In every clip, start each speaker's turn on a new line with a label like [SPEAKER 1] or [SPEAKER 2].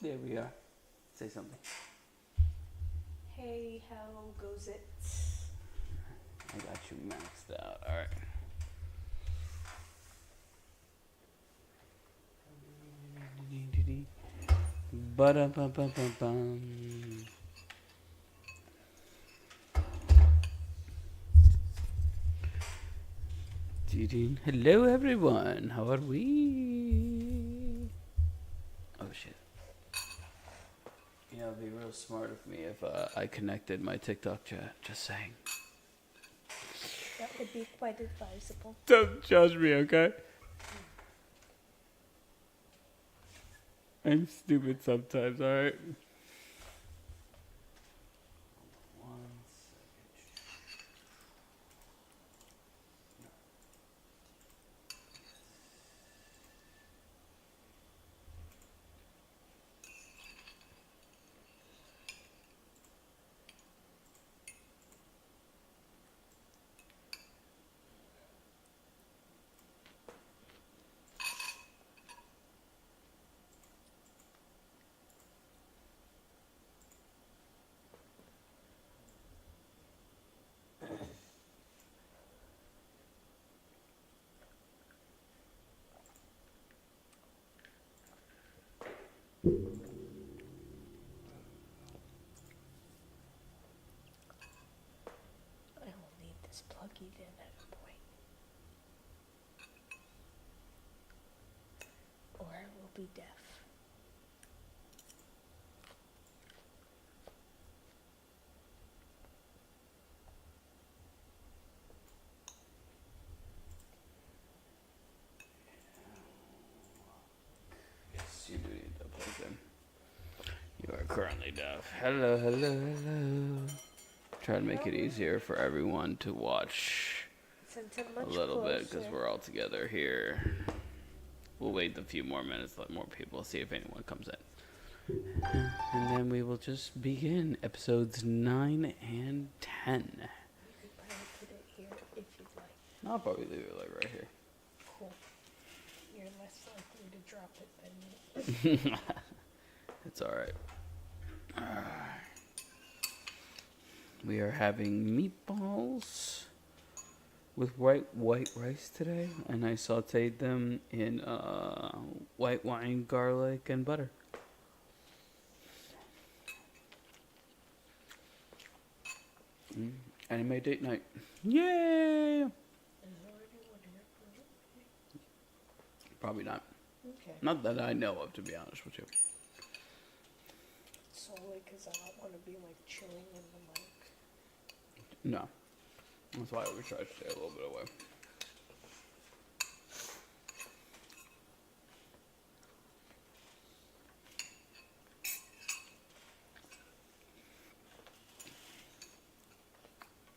[SPEAKER 1] There we are. Say something.
[SPEAKER 2] Hey, how goes it?
[SPEAKER 1] I got you maxed out. Alright. Ba-da-ba-ba-ba-bum. Hello everyone, how are we? Oh shit. You know, it'd be real smart of me if I connected my TikTok chat. Just saying.
[SPEAKER 2] That would be quite advisable.
[SPEAKER 1] Don't judge me, okay? I'm stupid sometimes, alright?
[SPEAKER 2] I will need this plugged in at a point. Or I will be deaf.
[SPEAKER 1] Yes, you do need that plugged in. You are currently deaf. Hello, hello, hello. Try to make it easier for everyone to watch a little bit because we're all together here. We'll wait a few more minutes, let more people see if anyone comes in. And then we will just begin episodes 9 and 10.
[SPEAKER 2] You could probably put it here if you'd like.
[SPEAKER 1] I'll probably leave it like right here.
[SPEAKER 2] Cool. You're less likely to drop it than me.
[SPEAKER 1] It's alright. We are having meatballs with white rice today, and I sauteed them in white wine, garlic, and butter. Anime date night. Yay! Probably not.
[SPEAKER 2] Okay.
[SPEAKER 1] Not that I know of, to be honest with you.
[SPEAKER 2] Solely because I don't want to be like chilling in the mic.
[SPEAKER 1] No. That's why we try to stay a little bit away.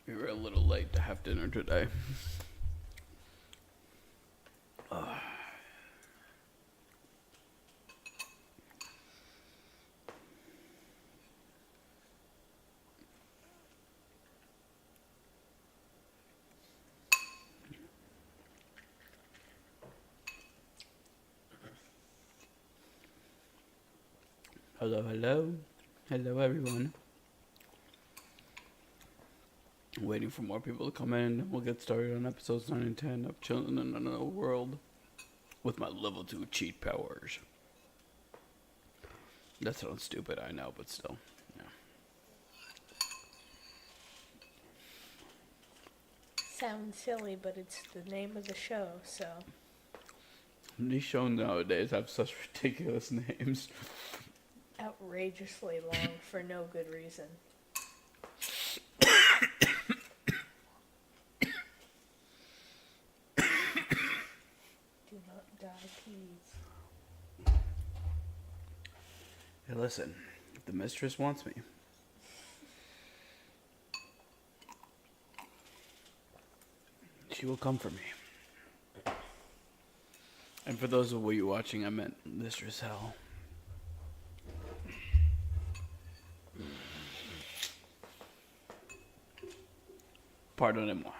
[SPEAKER 1] We were a little late to have dinner today. Hello, hello. Hello, everyone. Waiting for more people to come in, and we'll get started on episodes 9 and 10 of Chillen in Another World with my level 2 cheat powers. That sounds stupid, I know, but still. Yeah.
[SPEAKER 2] Sounds silly, but it's the name of the show, so.
[SPEAKER 1] These shows nowadays have such ridiculous names.
[SPEAKER 2] Outrageously long for no good reason. Do not die, please.
[SPEAKER 1] Hey, listen, if the mistress wants me, she will come for me. And for those of you watching, I meant Mistress Hell. Pardonnez-moi.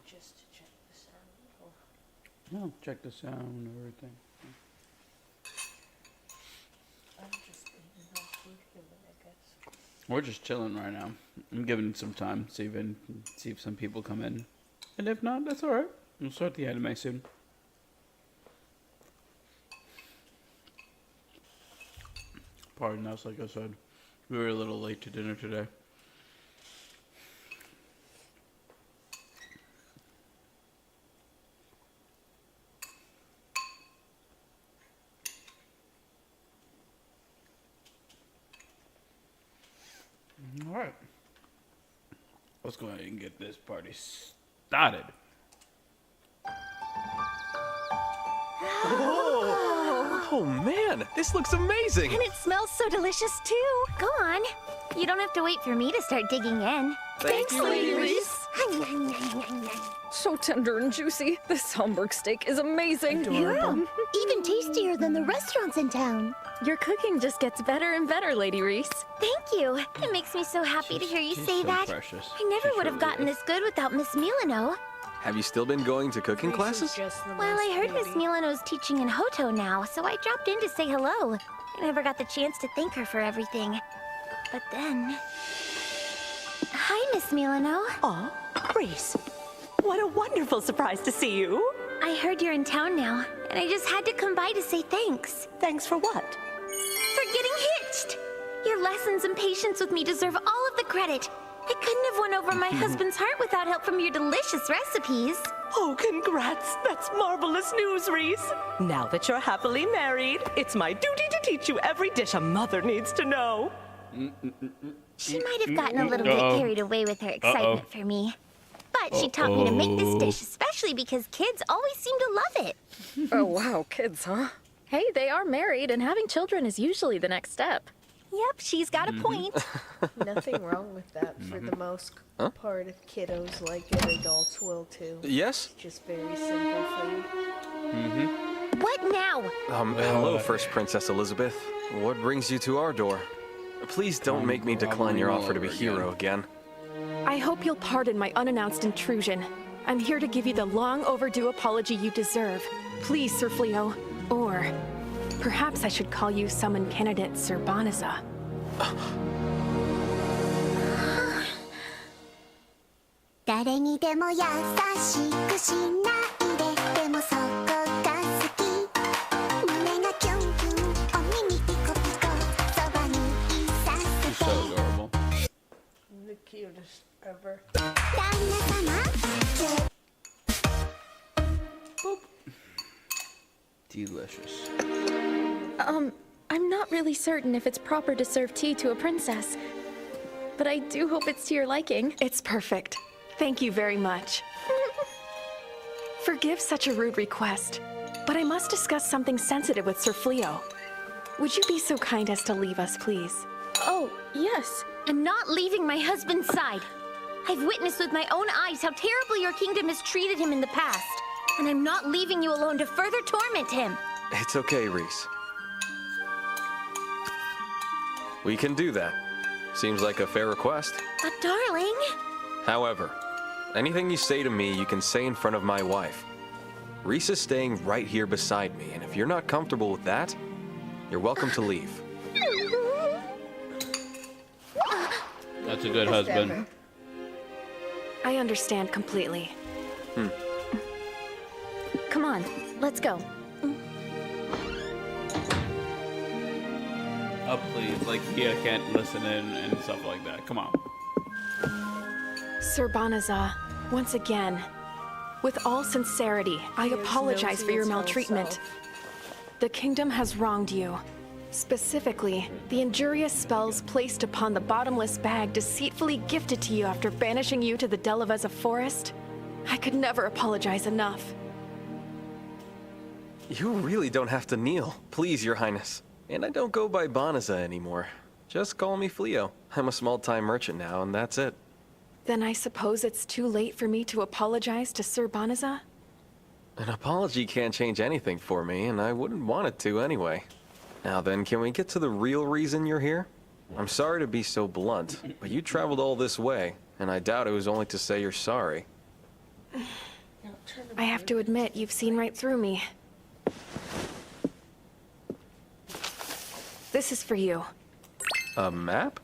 [SPEAKER 2] just to check the sound. Oh.
[SPEAKER 1] No, check the sound and everything.
[SPEAKER 2] I'm just eating my food human, I guess.
[SPEAKER 1] We're just chilling right now. I'm giving it some time, see if some people come in. And if not, that's alright. We'll start the anime soon. Pardon us, like I said. We were a little late to dinner today. Alright. Let's go ahead and get this party started.
[SPEAKER 3] Oh man, this looks amazing!
[SPEAKER 4] And it smells so delicious too. Go on. You don't have to wait for me to start digging in.
[SPEAKER 3] Thanks,
[SPEAKER 4] Lady Reese.
[SPEAKER 5] So tender and juicy. This Hamburg steak is amazing.
[SPEAKER 4] Yeah, even tastier than the restaurants in town.
[SPEAKER 5] Your cooking just gets better and better, Lady Reese.
[SPEAKER 4] Thank you. It makes me so happy to hear you
[SPEAKER 1] She's
[SPEAKER 4] say
[SPEAKER 1] so
[SPEAKER 4] that.
[SPEAKER 1] precious.
[SPEAKER 4] I never
[SPEAKER 1] She
[SPEAKER 4] would have
[SPEAKER 1] truly
[SPEAKER 4] gotten
[SPEAKER 1] is.
[SPEAKER 4] this good without Miss Milano.
[SPEAKER 3] Have you still been going to cooking classes?
[SPEAKER 4] Well, I heard Miss Milano's teaching in Hoto now, so I dropped in to say hello. I never got the chance to thank her for everything. But then... Hi, Miss Milano.
[SPEAKER 6] Aw, Reese. What a wonderful surprise to see you.
[SPEAKER 4] I heard you're in town now, and I just had to come by to say thanks.
[SPEAKER 6] Thanks for what?
[SPEAKER 4] For getting hitched! Your lessons and patience with me deserve all of the credit. I couldn't have won over my husband's heart without help from your delicious recipes.
[SPEAKER 6] Oh, congrats. That's marvelous news, Reese. Now that you're happily married, it's my duty to teach you every dish a mother needs to know.
[SPEAKER 4] She might have gotten a little bit carried away with her excitement for me. But she taught me to make this dish, especially because kids always seem to love it.
[SPEAKER 5] Oh, wow, kids, huh? Hey, they are married, and having children is usually the next step.
[SPEAKER 4] Yep, she's got a point.
[SPEAKER 2] Nothing wrong with that for the most part. If kiddos like it, adults will too.
[SPEAKER 3] Yes?
[SPEAKER 2] Just very simple food.
[SPEAKER 4] What now?
[SPEAKER 3] Hello, First Princess Elizabeth. What brings you to our door? Please don't make me decline your offer to be hero again.
[SPEAKER 5] I hope you'll pardon my unannounced intrusion. I'm here to give you the long overdue apology you deserve. Please, Sir Fleo. Or perhaps I should call you Summon Candidate Sir Banaza.
[SPEAKER 4] 誰にでも優しくしないででもそこが好き胸がキュンキュンお耳ピコピコそばにいさ
[SPEAKER 1] She's
[SPEAKER 4] せ
[SPEAKER 1] so
[SPEAKER 4] て
[SPEAKER 1] adorable.
[SPEAKER 2] The cutest ever.
[SPEAKER 4] 旦那様
[SPEAKER 1] Delicious.
[SPEAKER 5] I'm not really certain if it's proper to serve tea to a princess, but I do hope it's to your liking. It's perfect. Thank you very much. Forgive such a rude request, but I must discuss something sensitive with Sir Fleo. Would you be so kind as to leave us, please? Oh, yes.
[SPEAKER 4] I'm not leaving my husband's side. I've witnessed with my own eyes how terribly your kingdom has treated him in the past. And I'm not leaving you alone to further torment him.
[SPEAKER 3] It's okay, Reese. We can do that. Seems like a fair request.
[SPEAKER 4] But darling...
[SPEAKER 3] However, anything you say to me, you can say in front of my wife. Reese is staying right here beside me, and if you're not comfortable with that, you're welcome to leave.
[SPEAKER 1] That's a good husband.
[SPEAKER 5] I understand completely. Come on, let's go.
[SPEAKER 1] Oh, please. Like, Kia can't listen in and stuff like that. Come on.
[SPEAKER 5] Sir Banaza, once again, with all sincerity, I apologize for your maltreatment. The kingdom has wronged you. Specifically, the injurious spells placed upon the bottomless bag deceitfully gifted to you after banishing you to the Delaveza forest. I could never apologize enough.
[SPEAKER 3] You really don't have to kneel, please, Your Highness. And I don't go by Banaza anymore. Just call me Fleo. I'm a small-time merchant now, and that's it.
[SPEAKER 5] Then I suppose it's too late for me to apologize to Sir Banaza?
[SPEAKER 3] An apology can't change anything for me, and I wouldn't want it to anyway. Now then, can we get to the real reason you're here? I'm sorry to be so blunt, but you traveled all this way, and I doubt it was only to say you're sorry.
[SPEAKER 5] I have to admit, you've seen right through me. This is for you.
[SPEAKER 3] A map?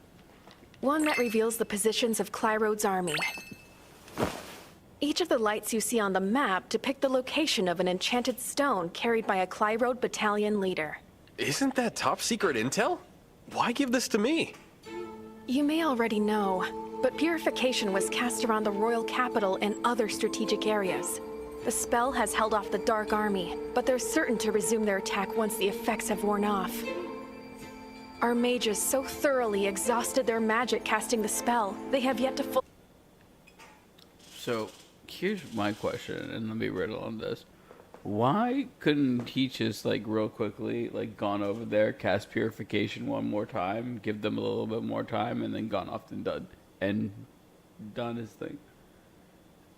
[SPEAKER 5] One that reveals the positions of Clyrode's army. Each of the lights you see on the map depict the location of an enchanted stone carried by a Clyrode battalion leader.
[SPEAKER 3] Isn't that top secret intel? Why give this to me?
[SPEAKER 5] You may already know, but purification was cast around the royal capital and other strategic areas. The spell has held off the Dark Army, but they're certain to resume their attack once the effects have worn off. Our mages so thoroughly exhausted their magic casting the spell, they have yet to
[SPEAKER 1] So, here's my question, and let me riddle on this. Why couldn't he just, like, real quickly, like, gone over there, cast Purification one more time, give them a little bit more time, and then gone off and done his thing?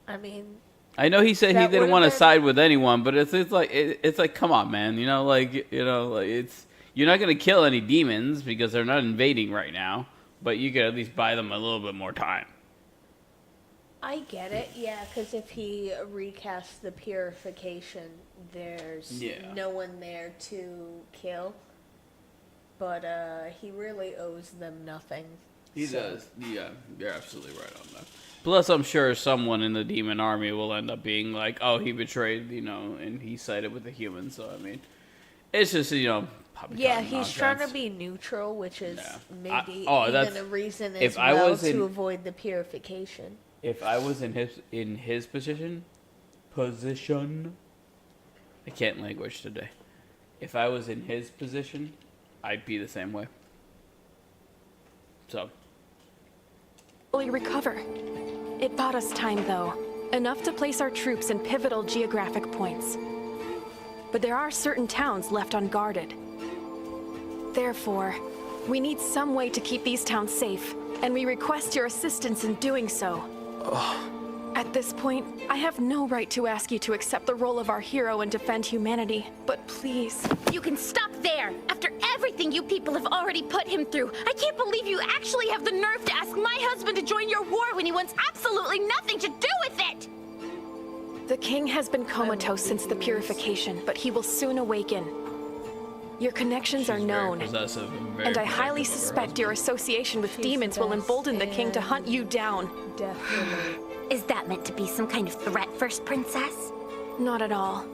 [SPEAKER 2] I mean,
[SPEAKER 1] I know he said he
[SPEAKER 2] that
[SPEAKER 1] didn't
[SPEAKER 2] would've
[SPEAKER 1] want to
[SPEAKER 2] been-
[SPEAKER 1] side with anyone, but it's like, come on, man, like it's, you're not gonna kill any demons because they're not invading right now, but you could at least buy them a little bit more time.
[SPEAKER 2] I get it, yeah, because if he recasts the purification, there's no one there to kill. But he really owes them nothing.
[SPEAKER 1] He does. Yeah, you're absolutely right on that. Plus, I'm sure someone in the demon army will end up being like, oh, he betrayed, and he sided with the humans. So, I mean, it's just,
[SPEAKER 2] Yeah, he's trying to be neutral, which is maybe even a reason as to avoid the purification.
[SPEAKER 1] If I was in his position, I can't language today. If I was in his position, I'd be the same way. So.
[SPEAKER 5] fully recover. It bought us time, though. Enough to place our troops in pivotal geographic points. But there are certain towns left unguarded. Therefore, we need some way to keep these towns safe, and we request your assistance in doing so. At this point, I have no right to ask you to accept the role of our hero and defend humanity, but please.
[SPEAKER 4] You can stop there! After everything you people have already put him through, I can't believe you actually have the nerve to ask my husband to join your war when he wants absolutely nothing to do with it!
[SPEAKER 5] The king has been comatose since the purification, but he will soon awaken. Your connections are known, and I highly suspect your association with demons will embolden the king to hunt you down.
[SPEAKER 2] Definitely.
[SPEAKER 4] Is that meant to be some kind of threat, First Princess?
[SPEAKER 5] Not at all.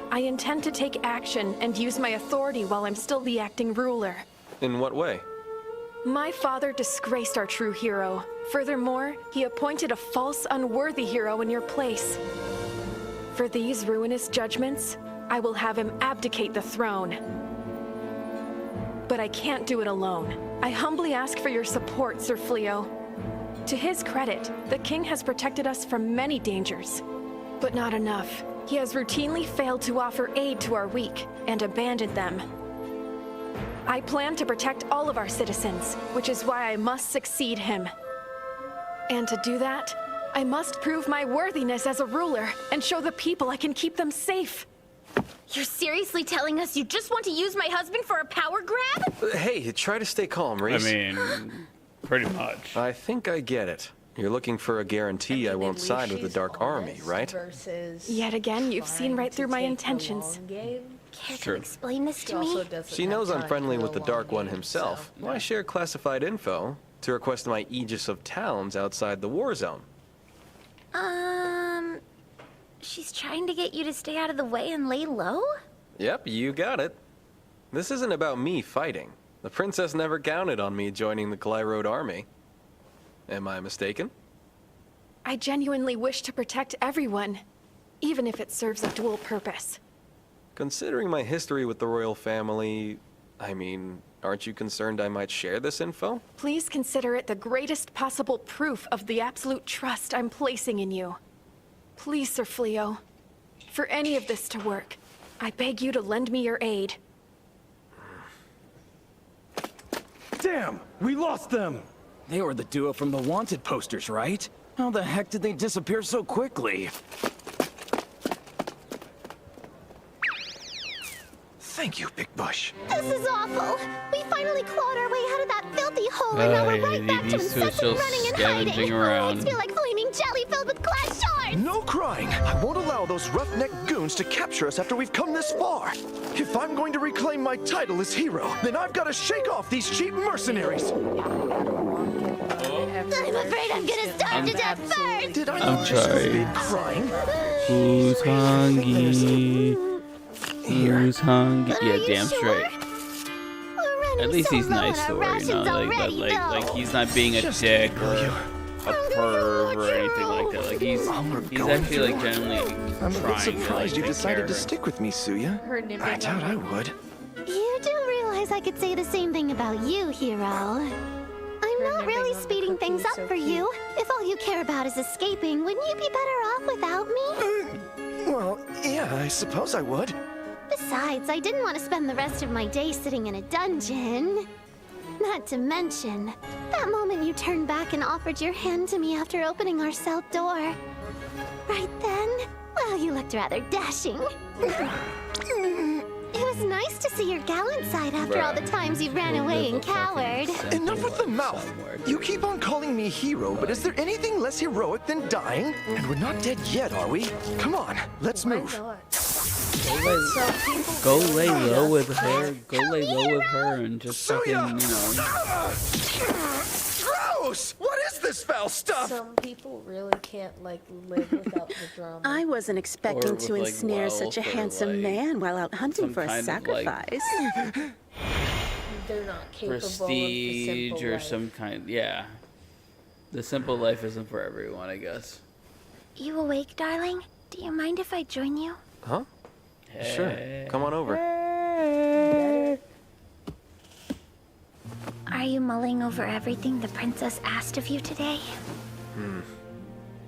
[SPEAKER 5] I intend to take action and use my authority while I'm still the acting ruler.
[SPEAKER 3] In what way?
[SPEAKER 5] My father disgraced our true hero. Furthermore, he appointed a false, unworthy hero in your place. For these ruinous judgments, I will have him abdicate the throne. But I can't do it alone. I humbly ask for your support, Sir Fleo. To his credit, the king has protected us from many dangers. But not enough. He has routinely failed to offer aid to our weak and abandoned them. I plan to protect all of our citizens, which is why I must succeed him. And to do that, I must prove my worthiness as a ruler and show the people I can keep them safe.
[SPEAKER 4] You're seriously telling us you just want to use my husband for a power grab?
[SPEAKER 3] Hey, try to stay calm, Reese.
[SPEAKER 1] I mean, pretty much.
[SPEAKER 3] I think I get it. You're looking for a guarantee I won't
[SPEAKER 2] at least
[SPEAKER 3] side with the
[SPEAKER 2] she's
[SPEAKER 3] Dark Army,
[SPEAKER 2] honest
[SPEAKER 3] right?
[SPEAKER 2] versus
[SPEAKER 5] Yet again, you've seen
[SPEAKER 2] trying
[SPEAKER 5] right
[SPEAKER 2] to
[SPEAKER 5] through my
[SPEAKER 2] take the
[SPEAKER 5] intentions.
[SPEAKER 2] long game.
[SPEAKER 4] Care
[SPEAKER 1] True.
[SPEAKER 4] to explain this
[SPEAKER 2] She
[SPEAKER 4] to
[SPEAKER 2] also
[SPEAKER 4] me?
[SPEAKER 2] doesn't
[SPEAKER 3] She
[SPEAKER 2] have
[SPEAKER 3] knows I'm
[SPEAKER 2] time
[SPEAKER 3] friendly
[SPEAKER 2] for
[SPEAKER 3] with the Dark One
[SPEAKER 2] game,
[SPEAKER 3] himself.
[SPEAKER 2] so-
[SPEAKER 3] Why share classified info to request my Aegis of towns outside the war zone?
[SPEAKER 4] She's trying to get you to stay out of the way and lay low?
[SPEAKER 3] Yep, you got it. This isn't about me fighting. The princess never counted on me joining the Clyrode army. Am I mistaken?
[SPEAKER 5] I genuinely wish to protect everyone, even if it serves a dual purpose.
[SPEAKER 3] Considering my history with the royal family, I mean, aren't you concerned I might share this info?
[SPEAKER 5] Please consider it the greatest possible proof of the absolute trust I'm placing in you. Please, Sir Fleo, for any of this to work, I beg you to lend me your aid.
[SPEAKER 7] Damn! We lost them! They were the duo from the wanted posters, right? How the heck did they disappear so quickly? Thank you, Big Bush.
[SPEAKER 4] This is awful. We finally clawed our way out of that filthy hole, and now we're right back to
[SPEAKER 1] these two are
[SPEAKER 4] incessant
[SPEAKER 1] still
[SPEAKER 4] running and
[SPEAKER 1] scavenging
[SPEAKER 4] hiding.
[SPEAKER 1] around.
[SPEAKER 4] Oh, I feel like flaming jelly filled with glass shards.
[SPEAKER 8] cards!
[SPEAKER 9] No crying! I won't allow those roughneck goons to capture us after we've come this far. If I'm going to reclaim my title as hero, then I've got to shake off these cheap mercenaries.
[SPEAKER 4] I'm afraid I'm gonna starve to death first!
[SPEAKER 9] Did I
[SPEAKER 1] I'm
[SPEAKER 9] not just
[SPEAKER 1] sorry.
[SPEAKER 9] be crying?
[SPEAKER 1] Who's hungry? Who's hungry? Yeah, damn straight. At least he's nice to her, you know, like he's not being a dick or a perv or anything like that. Like he's actually like genuinely
[SPEAKER 9] I'm a bit
[SPEAKER 1] trying
[SPEAKER 9] surprised
[SPEAKER 1] to
[SPEAKER 9] you
[SPEAKER 1] like,
[SPEAKER 9] decided to
[SPEAKER 1] take
[SPEAKER 9] stick with me, Suya. I doubt I would.
[SPEAKER 4] You do realize I could say the same thing about you, hero. I'm not really speeding things up for you. If all you care about is escaping, wouldn't you be better off without me?
[SPEAKER 9] Well, yeah, I suppose I would.
[SPEAKER 4] Besides, I didn't want to spend the rest of my day sitting in a dungeon. Not to mention, that moment you turned back and offered your hand to me after opening our cell door. Right then, well, you looked rather dashing. It was nice to see your gallant side after all the times you ran away and cowered.
[SPEAKER 9] Enough with the mouth. You keep on calling me hero, but is there anything less heroic than dying? And we're not dead yet, are we? Come on, let's move.
[SPEAKER 1] Go lay low with her. Go lay low with her and just fucking, you know.
[SPEAKER 9] Gross! What is this foul stuff?
[SPEAKER 2] Some people really can't like live without the drama.
[SPEAKER 10] I wasn't expecting to
[SPEAKER 1] like,
[SPEAKER 10] ensnare such a
[SPEAKER 1] wealth or,
[SPEAKER 10] handsome
[SPEAKER 1] like,
[SPEAKER 10] man while out hunting
[SPEAKER 1] some
[SPEAKER 10] for a
[SPEAKER 1] kind of, like,
[SPEAKER 10] sacrifice.
[SPEAKER 2] They're not capable of the
[SPEAKER 1] Prestige
[SPEAKER 2] simple
[SPEAKER 1] or
[SPEAKER 2] life.
[SPEAKER 1] some kind, yeah. The simple life isn't for everyone, I guess.
[SPEAKER 4] You awake, darling? Do you mind if I join you?
[SPEAKER 3] Huh? Sure. Come on over.
[SPEAKER 4] Are you mulling over everything the princess asked of you today?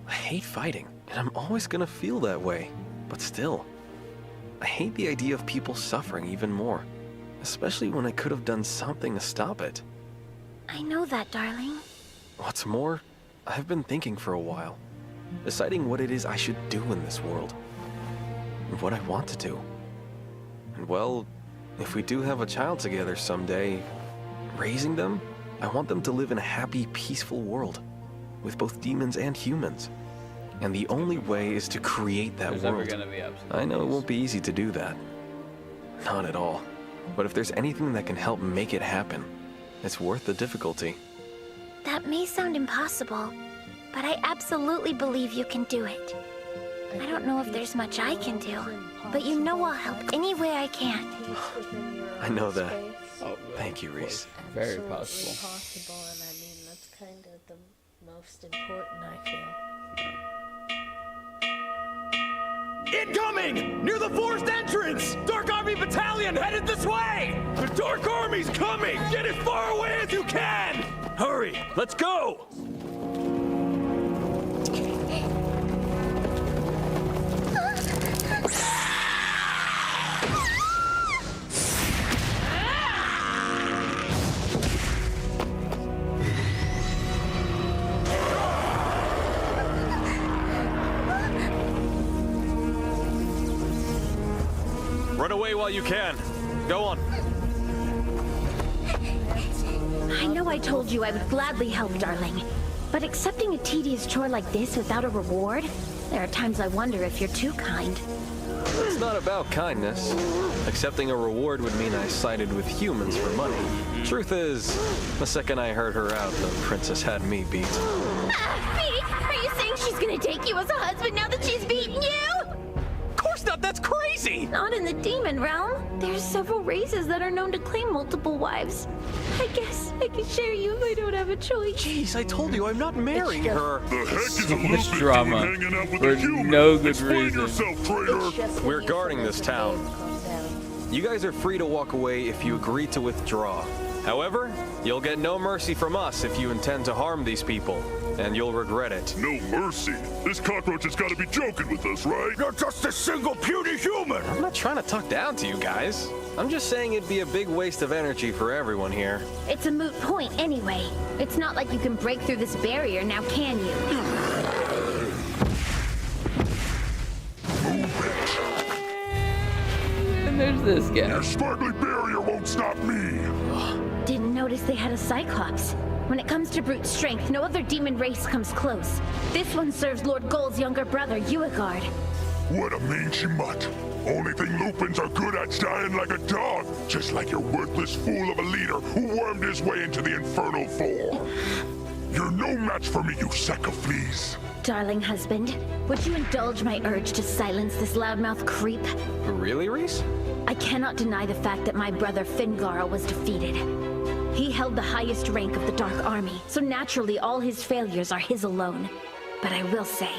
[SPEAKER 3] I hate fighting, and I'm always gonna feel that way. But still, I hate the idea of people suffering even more. Especially when I could have done something to stop it.
[SPEAKER 4] I know that, darling.
[SPEAKER 3] What's more, I've been thinking for a while. Deciding what it is I should do in this world. And what I want to do. And well, if we do have a child together someday, raising them, I want them to live in a happy, peaceful world. With both demons and humans. And the only way is to create that
[SPEAKER 1] There's
[SPEAKER 3] world.
[SPEAKER 1] never gonna be ups and
[SPEAKER 3] I know it
[SPEAKER 1] downs.
[SPEAKER 3] won't be easy to do that. Not at all. But if there's anything that can help make it happen, it's worth the difficulty.
[SPEAKER 4] That may sound impossible, but I absolutely believe you can do it. I don't know if there's much I can do, but you know I'll help any way I can.
[SPEAKER 3] I know that.
[SPEAKER 1] Oh,
[SPEAKER 3] Thank you, Reese.
[SPEAKER 1] very
[SPEAKER 2] Absolutely
[SPEAKER 1] possible.
[SPEAKER 2] possible, and I mean that's kind of the most important, I feel.
[SPEAKER 7] Incoming! Near the forest entrance! Dark Army Battalion headed this way! The Dark Army's coming! Get as far away as you can! Hurry! Let's go! Run away while you can. Go on.
[SPEAKER 11] I know I told you I would gladly help, darling. But accepting a tedious chore like this without a reward? There are times I wonder if you're too kind.
[SPEAKER 3] It's not about kindness. Accepting a reward would mean I sided with humans for money. Truth is, the second I heard her out, the princess had me beat.
[SPEAKER 11] Me? Are you saying she's gonna take you as a husband now that she's beaten you?
[SPEAKER 7] Of course not, that's crazy!
[SPEAKER 11] Not in the demon realm. There's several races that are known to claim multiple wives. I guess I can share you if I don't have a choice.
[SPEAKER 3] Jeez, I told you I'm not marrying her.
[SPEAKER 12] The heck is
[SPEAKER 1] So
[SPEAKER 12] a
[SPEAKER 1] much
[SPEAKER 12] little
[SPEAKER 1] drama
[SPEAKER 12] hanging out with
[SPEAKER 1] for
[SPEAKER 12] a human?
[SPEAKER 1] no good
[SPEAKER 12] Explain
[SPEAKER 1] reason.
[SPEAKER 12] yourself, traitor.
[SPEAKER 3] We're guarding this town. You guys are free to walk away if you agree to withdraw. However, you'll get no mercy from us if you intend to harm these people, and you'll regret it.
[SPEAKER 12] No mercy. This cockroach has got to be joking with us, right?
[SPEAKER 7] You're just a single puny human!
[SPEAKER 3] I'm not trying to talk down to you guys. I'm just saying it'd be a big waste of energy for everyone here.
[SPEAKER 11] It's a moot point anyway. It's not like you can break through this barrier now, can you?
[SPEAKER 1] And there's this guy.
[SPEAKER 12] Your sparkly barrier won't stop me.
[SPEAKER 11] Didn't notice they had a Cyclops. When it comes to brute strength, no other demon race comes close. This one serves Lord Gold's younger brother, Uegard.
[SPEAKER 12] What a mangy mutt. Only thing Lupins are good at's dying like a dog, just like your worthless fool of a leader who wormed his way into the Infernal Four. You're no match for me, you sack of fleas.
[SPEAKER 11] Darling husband, would you indulge my urge to silence this loudmouth creep?
[SPEAKER 3] Really, Reese?
[SPEAKER 11] I cannot deny the fact that my brother Fingal was defeated. He held the highest rank of the Dark Army, so naturally all his failures are his alone. But I will say,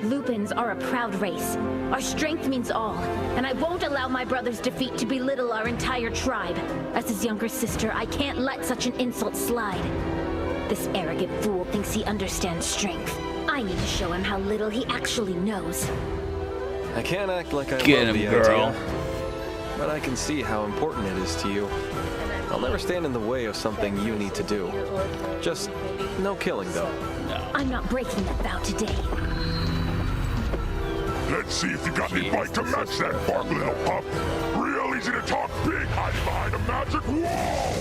[SPEAKER 11] Lupins are a proud race. Our strength means all, and I won't allow my brother's defeat to belittle our entire tribe. As his younger sister, I can't let such an insult slide. This arrogant fool thinks he understands strength. I need to show him how little he actually knows.
[SPEAKER 3] I can't act like I
[SPEAKER 1] Get
[SPEAKER 3] love
[SPEAKER 1] him,
[SPEAKER 3] the
[SPEAKER 1] girl.
[SPEAKER 3] idea, but I can see how important it is to you. I'll never stand in the way of something you need to do. Just no killing, though.
[SPEAKER 11] I'm not breaking that vow today.
[SPEAKER 12] Let's see if you got any bite to match that bark, little pup. Real easy to talk big, hiding behind a magic wall.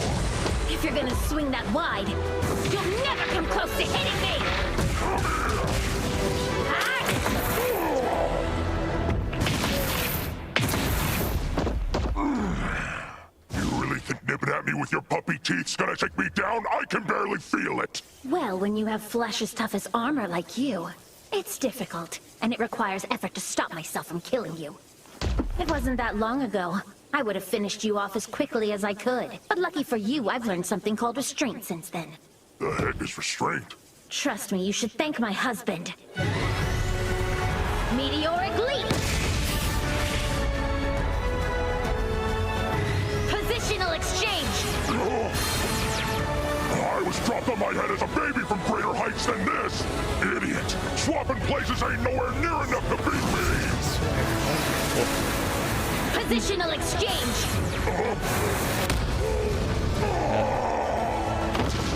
[SPEAKER 11] If you're gonna swing that wide, you'll never come close to hitting me!
[SPEAKER 12] You really think nipping at me with your puppy teeth's gonna take me down? I can barely feel it.
[SPEAKER 11] Well, when you have flesh as tough as armor like you, it's difficult, and it requires effort to stop myself from killing you. It wasn't that long ago. I would have finished you off as quickly as I could. But lucky for you, I've learned something called restraint since then.
[SPEAKER 12] The heck is restraint?
[SPEAKER 11] Trust me, you should thank my husband. Meteoric leap! Positional exchange!
[SPEAKER 12] I was dropped on my head as a baby from greater heights than this! Idiot! Swapping places ain't nowhere near enough to beat me!
[SPEAKER 11] Positional exchange!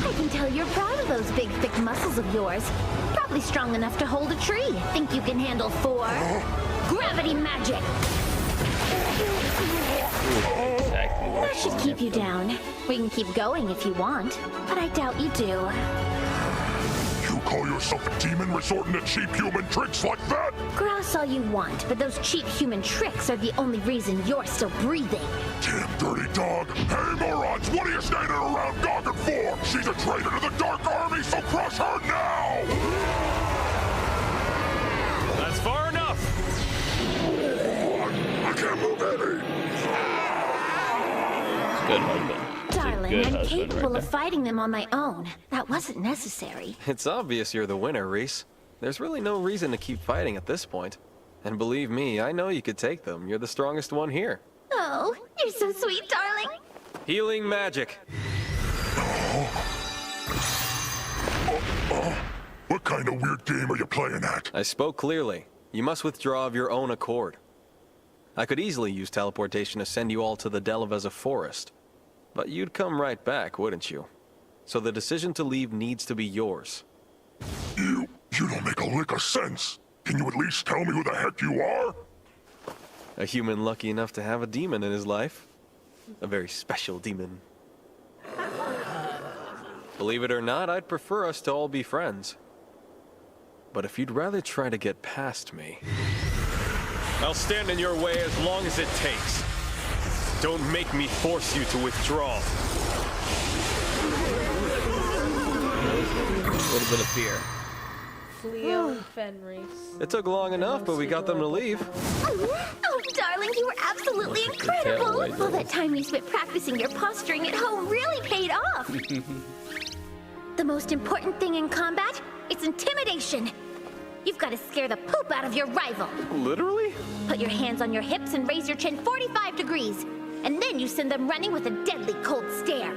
[SPEAKER 11] I can tell you're proud of those big, thick muscles of yours. Probably strong enough to hold a tree. Think you can handle 4? Gravity magic! That should keep you down. We can keep going if you want, but I doubt you do.
[SPEAKER 12] You call yourself a demon resorting to cheap human tricks like that?
[SPEAKER 11] Grouse all you want, but those cheap human tricks are the only reason you're still breathing.
[SPEAKER 12] Damn dirty dog! Hey morons, what are you standing around gawking for? She's a traitor to the Dark Army, so crush her now!
[SPEAKER 7] That's far enough!
[SPEAKER 12] I can't move any!
[SPEAKER 1] Good husband.
[SPEAKER 11] Darling,
[SPEAKER 1] good
[SPEAKER 11] I'm
[SPEAKER 1] husband
[SPEAKER 11] capable
[SPEAKER 1] right
[SPEAKER 11] of fighting them on my own. That wasn't necessary.
[SPEAKER 3] It's obvious you're the winner, Reese. There's really no reason to keep fighting at this point. And believe me, I know you could take them. You're the strongest one here.
[SPEAKER 11] Oh, you're so sweet, darling.
[SPEAKER 3] Healing magic.
[SPEAKER 12] What kind of weird game are you playing at?
[SPEAKER 3] I spoke clearly. You must withdraw of your own accord. I could easily use teleportation to send you all to the Delavaza forest. But you'd come right back, wouldn't you? So the decision to leave needs to be yours.
[SPEAKER 12] You don't make a lick of sense. Can you at least tell me who the heck you are?
[SPEAKER 3] A human lucky enough to have a demon in his life. A very special demon. Believe it or not, I'd prefer us to all be friends. But if you'd rather try to get past me...
[SPEAKER 7] I'll stand in your way as long as it takes. Don't make me force you to withdraw.
[SPEAKER 1] A little bit of fear.
[SPEAKER 2] Cleo and Fenris.
[SPEAKER 3] It took long enough, but we got them to leave.
[SPEAKER 11] Oh, darling, you were absolutely incredible. All that time you spent practicing your posturing at home really paid off. The most important thing in combat is intimidation. You've got to scare the poop out of your rival.
[SPEAKER 3] Literally?
[SPEAKER 11] Put your hands on your hips and raise your chin 45 degrees. And then you send them running with a deadly cold stare.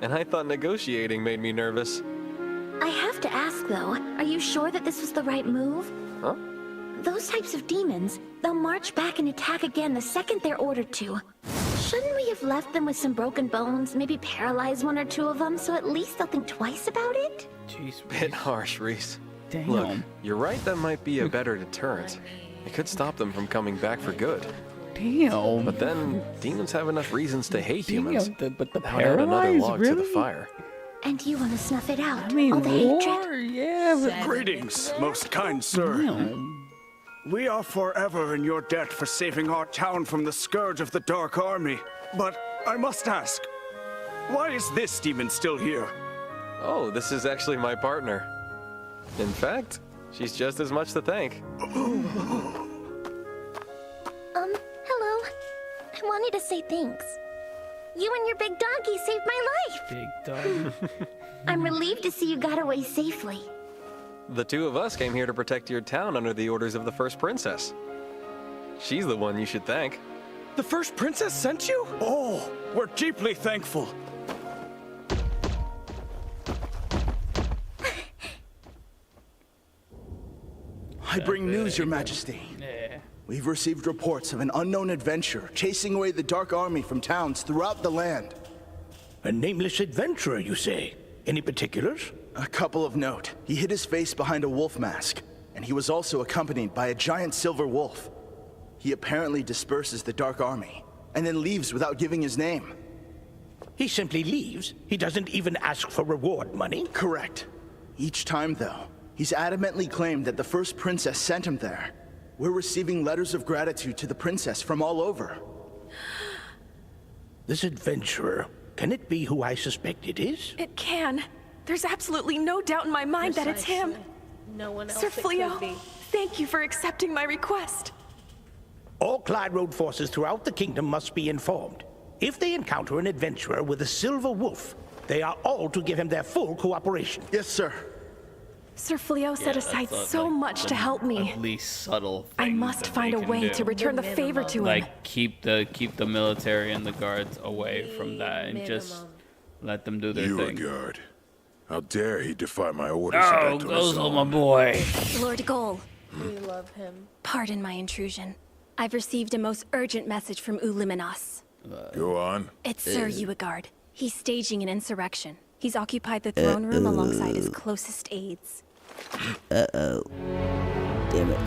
[SPEAKER 3] And I thought negotiating made me nervous.
[SPEAKER 11] I have to ask, though, are you sure that this was the right move?
[SPEAKER 3] Huh?
[SPEAKER 11] Those types of demons, they'll march back and attack again the second they're ordered to. Shouldn't we have left them with some broken bones, maybe paralyze 1 or 2 of them, so at least they'll think twice about it?
[SPEAKER 1] Jeez,
[SPEAKER 3] Bit harsh, Reese.
[SPEAKER 1] damn.
[SPEAKER 3] Look, you're right, that might be a better deterrent. It could stop them from coming back for good.
[SPEAKER 1] Damn.
[SPEAKER 3] But then, demons have enough reasons to hate humans.
[SPEAKER 1] But the
[SPEAKER 3] That would add another
[SPEAKER 1] paralyzed,
[SPEAKER 3] log to the
[SPEAKER 1] really?
[SPEAKER 3] fire.
[SPEAKER 11] And you want to snuff it out?
[SPEAKER 1] I mean,
[SPEAKER 11] all the hatred?
[SPEAKER 1] Yeah, but...
[SPEAKER 8] Greetings, most kind sir. We are forever in your debt for saving our town from the scourge of the Dark Army. But I must ask, why is this demon still here?
[SPEAKER 3] Oh, this is actually my partner. In fact, she's just as much to thank.
[SPEAKER 11] Hello. I wanted to say thanks. You and your big doggy saved my life.
[SPEAKER 1] Big dog.
[SPEAKER 11] I'm relieved to see you got away safely.
[SPEAKER 3] The two of us came here to protect your town under the orders of the first princess. She's the one you should thank.
[SPEAKER 8] The first princess sent you? Oh, we're deeply thankful.
[SPEAKER 13] I bring news, your majesty.
[SPEAKER 1] Yeah.
[SPEAKER 13] We've received reports of an unknown adventurer chasing away the Dark Army from towns throughout the land.
[SPEAKER 14] A nameless adventurer, you say? Any particulars?
[SPEAKER 13] A couple of note. He hid his face behind a wolf mask, and he was also accompanied by a giant silver wolf. He apparently disperses the Dark Army, and then leaves without giving his name.
[SPEAKER 14] He simply leaves? He doesn't even ask for reward money?
[SPEAKER 13] Correct. Each time, though, he's adamantly claimed that the first princess sent him there. We're receiving letters of gratitude to the princess from all over.
[SPEAKER 14] This adventurer, can it be who I suspect it is?
[SPEAKER 5] It can. There's absolutely no doubt in my mind that it's him.
[SPEAKER 2] No one else
[SPEAKER 5] Sir
[SPEAKER 2] it could
[SPEAKER 5] Fleo,
[SPEAKER 2] be.
[SPEAKER 5] thank you for accepting my request.
[SPEAKER 14] All Clyde Road forces throughout the kingdom must be informed. If they encounter an adventurer with a silver wolf, they are all to give him their full cooperation.
[SPEAKER 13] Yes, sir.
[SPEAKER 5] Sir Fleo set aside so much to help me.
[SPEAKER 1] At least subtle.
[SPEAKER 5] I must find a way to return the favor to him.
[SPEAKER 1] Like keep the military and the guards away from that, and just let them do their thing.
[SPEAKER 12] You a guard? How dare he defy my orders?
[SPEAKER 1] Oh, Gozel, my boy.
[SPEAKER 11] Lord Gol,
[SPEAKER 2] We love him.
[SPEAKER 11] pardon my intrusion. I've received a most urgent message from Uliminos.
[SPEAKER 12] Go on.
[SPEAKER 11] It's Sir Uigard. He's staging an insurrection. He's occupied the throne room alongside his closest aides.
[SPEAKER 15] Uh-oh. Damn it.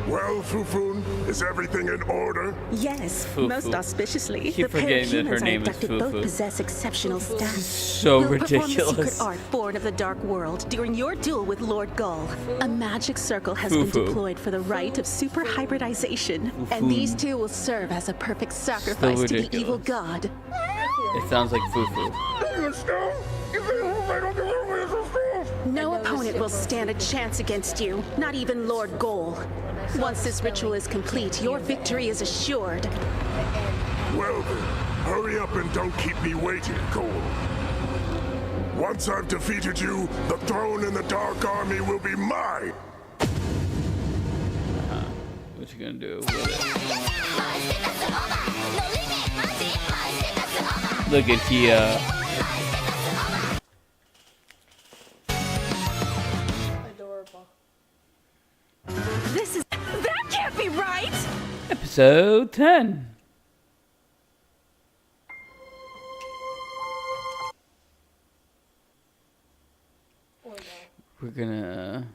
[SPEAKER 12] Well, Fufun, is everything in order?
[SPEAKER 10] Yes,
[SPEAKER 1] Fufu.
[SPEAKER 10] most auspiciously.
[SPEAKER 1] Keep
[SPEAKER 10] The pair of
[SPEAKER 1] forgetting that her
[SPEAKER 10] humans I
[SPEAKER 1] name is
[SPEAKER 10] abducted both
[SPEAKER 1] Fufu.
[SPEAKER 10] possess exceptional stats.
[SPEAKER 1] So
[SPEAKER 10] we'll perform the
[SPEAKER 1] ridiculous.
[SPEAKER 10] secret art born of the dark world during your duel with Lord Gull. A magic circle has been
[SPEAKER 1] Fufu.
[SPEAKER 10] deployed for the rite of super hybridization, and these two will serve as a perfect sacrifice to the
[SPEAKER 1] ridiculous.
[SPEAKER 10] evil god.
[SPEAKER 1] It sounds like Fufu.
[SPEAKER 10] No opponent will stand a chance against you, not even Lord Gull. Once this ritual is complete, your victory is assured.
[SPEAKER 12] Well then, hurry up and don't keep me waiting, Cole. Once I've defeated you, the throne in the Dark Army will be mine.
[SPEAKER 1] What you gonna do with it? Look at here.
[SPEAKER 2] Adorable.
[SPEAKER 5] That can't be right!
[SPEAKER 1] Episode 10. We're gonna,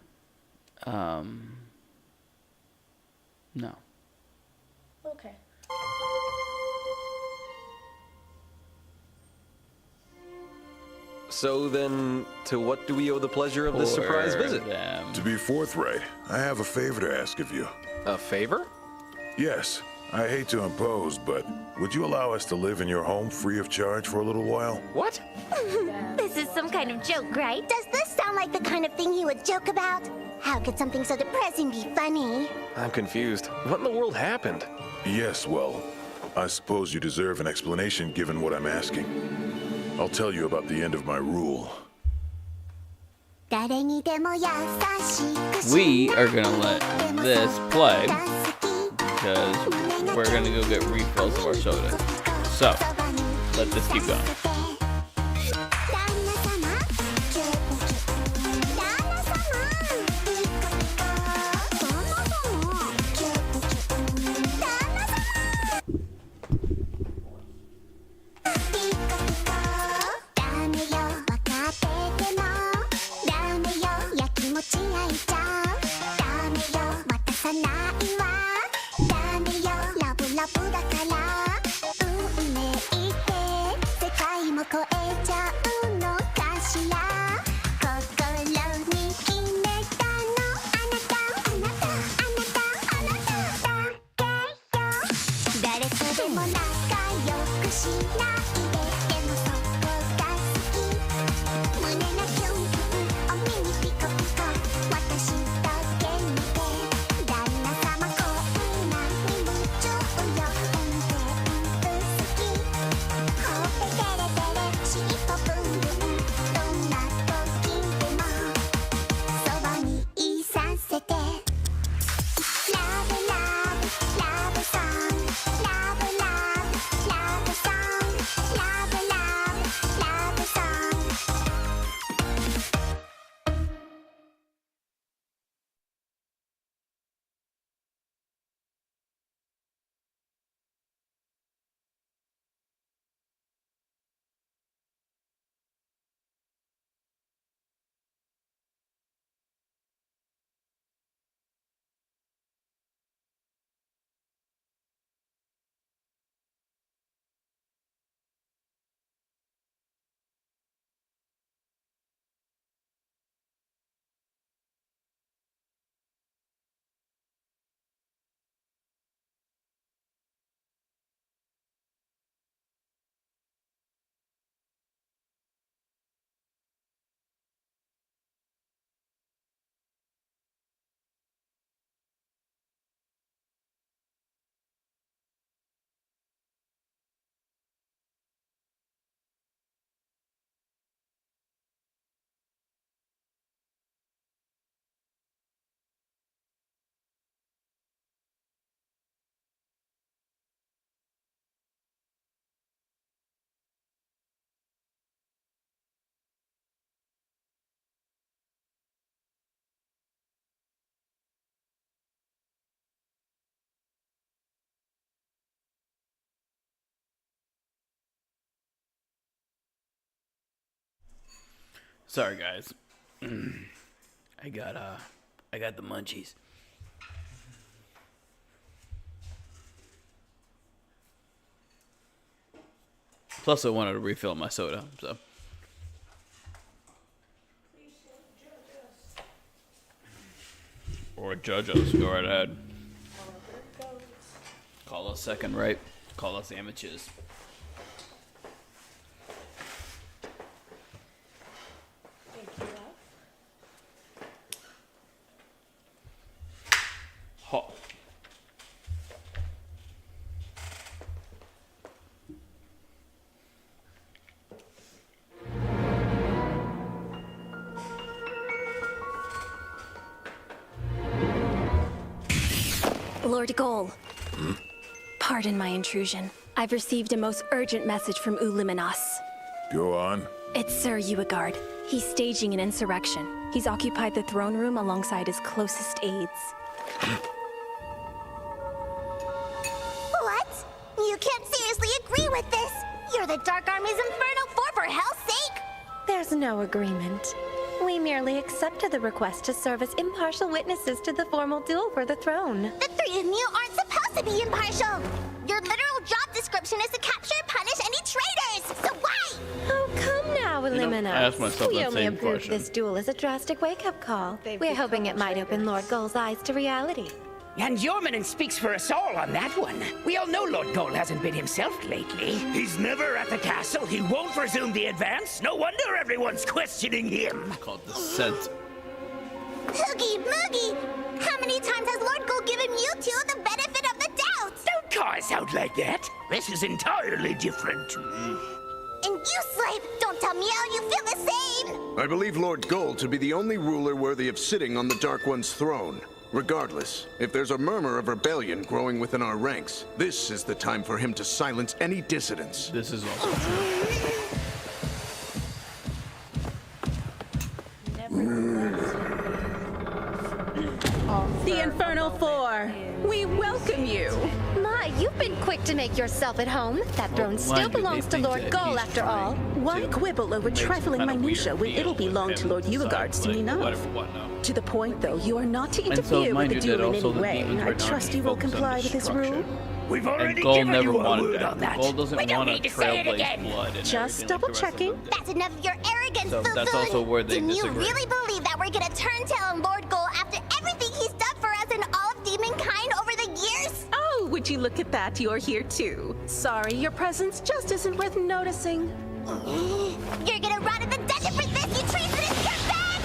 [SPEAKER 1] no.
[SPEAKER 2] Okay.
[SPEAKER 3] So then, to what do we owe the pleasure of this surprise visit?
[SPEAKER 12] To be forthright, I have a favor to ask of you.
[SPEAKER 3] A favor?
[SPEAKER 12] Yes, I hate to impose, but would you allow us to live in your home free of charge for a little while?
[SPEAKER 3] What?
[SPEAKER 4] This is some kind of joke, right? Does this sound like the kind of thing he would joke about? How could something so depressing be funny?
[SPEAKER 3] I'm confused. What in the world happened?
[SPEAKER 12] Yes, well, I suppose you deserve an explanation given what I'm asking. I'll tell you about the end of my rule.
[SPEAKER 1] We are gonna let this play because we're gonna go get refills of our soda. So, let this keep going. Sorry, guys. I got the munchies. Plus, I wanted to refill my soda, so. Or judge us. Go right ahead. Call us second, right? Call us amateurs. Hot.
[SPEAKER 5] Lord Goal. Pardon my intrusion. I've received a most urgent message from Uliminas.
[SPEAKER 12] Go on.
[SPEAKER 5] It's Sir Uigard. He's staging an insurrection. He's occupied the throne room alongside his closest aides.
[SPEAKER 4] What? You can't seriously agree with this! You're the Dark Army's Infernal Four, for hell's sake!
[SPEAKER 16] There's no agreement. We merely accepted the request to serve as impartial witnesses to the formal duel for the throne.
[SPEAKER 4] The three of you aren't supposed to be impartial! Your literal job description is to capture and punish any traitors! So why?
[SPEAKER 16] Oh, come now, Uliminas.
[SPEAKER 1] I asked myself
[SPEAKER 16] We
[SPEAKER 1] that
[SPEAKER 16] only
[SPEAKER 1] same
[SPEAKER 16] approved
[SPEAKER 1] question.
[SPEAKER 16] this duel as a drastic wake-up call. We're hoping it might open Lord Goal's eyes to reality.
[SPEAKER 14] And Yormanen speaks for us all on that one. We all know Lord Goal hasn't been himself lately. He's never at the castle. He won't resume the advance. No wonder everyone's questioning him.
[SPEAKER 1] Called the scent.
[SPEAKER 4] Hoogie Moogie! How many times has Lord Goal given you two the benefit of the doubt?
[SPEAKER 14] Don't call us out like that. This is entirely different.
[SPEAKER 4] And you, Slave, don't tell me how you feel the same!
[SPEAKER 17] I believe Lord Goal to be the only ruler worthy of sitting on the Dark One's throne. Regardless, if there's a murmur of rebellion growing within our ranks, this is the time for him to silence any dissidents.
[SPEAKER 1] This is also true.
[SPEAKER 10] The Infernal Four, we welcome you.
[SPEAKER 16] My, you've been quick to make yourself at home. That throne still belongs to Lord Goal, after all.
[SPEAKER 10] Why quibble over trifling minutia when it'll belong to Lord Uigard soon enough? To the point, though, you are not to interfere with the duel in any way. I trust you will comply with this rule.
[SPEAKER 14] We've already
[SPEAKER 1] Goal
[SPEAKER 14] given
[SPEAKER 1] never
[SPEAKER 14] you a
[SPEAKER 1] wanted
[SPEAKER 14] word
[SPEAKER 1] that.
[SPEAKER 14] on that.
[SPEAKER 1] Goal doesn't
[SPEAKER 14] We don't
[SPEAKER 1] want to
[SPEAKER 14] need to say it
[SPEAKER 1] trailblaze
[SPEAKER 14] again.
[SPEAKER 1] blood and
[SPEAKER 10] Just double-checking.
[SPEAKER 4] That's enough of your arrogance,
[SPEAKER 1] So that's
[SPEAKER 4] Foo-Foo.
[SPEAKER 1] also where they
[SPEAKER 4] Do you
[SPEAKER 1] disagree.
[SPEAKER 4] really believe that we're gonna turn tail on Lord Goal after everything he's done for us and all of demonkind over the years?
[SPEAKER 10] Oh, would you look at that? You're here too. Sorry, your presence just isn't worth noticing.
[SPEAKER 4] You're gonna rot in the dungeon for this, you treasonous dirtbag!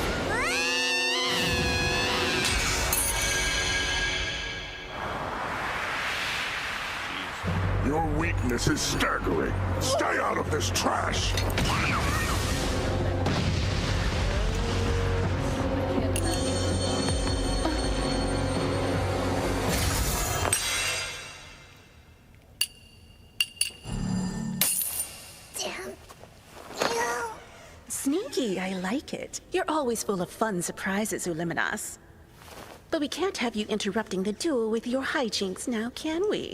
[SPEAKER 12] Your weakness is staggering. Stay out of this trash.
[SPEAKER 10] Sneaky, I like it. You're always full of fun surprises, Uliminas. But we can't have you interrupting the duel with your hijinks now, can we?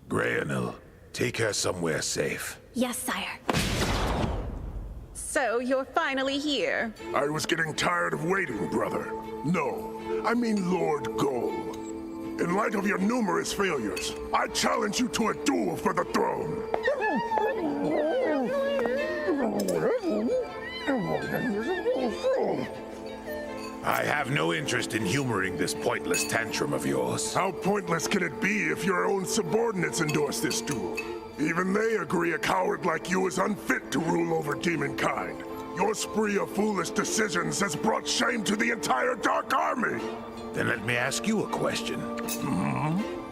[SPEAKER 12] Grayanil, take her somewhere safe.
[SPEAKER 5] Yes, sire.
[SPEAKER 10] So, you're finally here.
[SPEAKER 12] I was getting tired of waiting, brother. No, I mean Lord Goal. In light of your numerous failures, I challenge you to a duel for the throne. I have no interest in humoring this pointless tantrum of yours. How pointless can it be if your own subordinates endorse this duel? Even they agree a coward like you is unfit to rule over demonkind. Your spree of foolish decisions has brought shame to the entire Dark Army. Then let me ask you a question.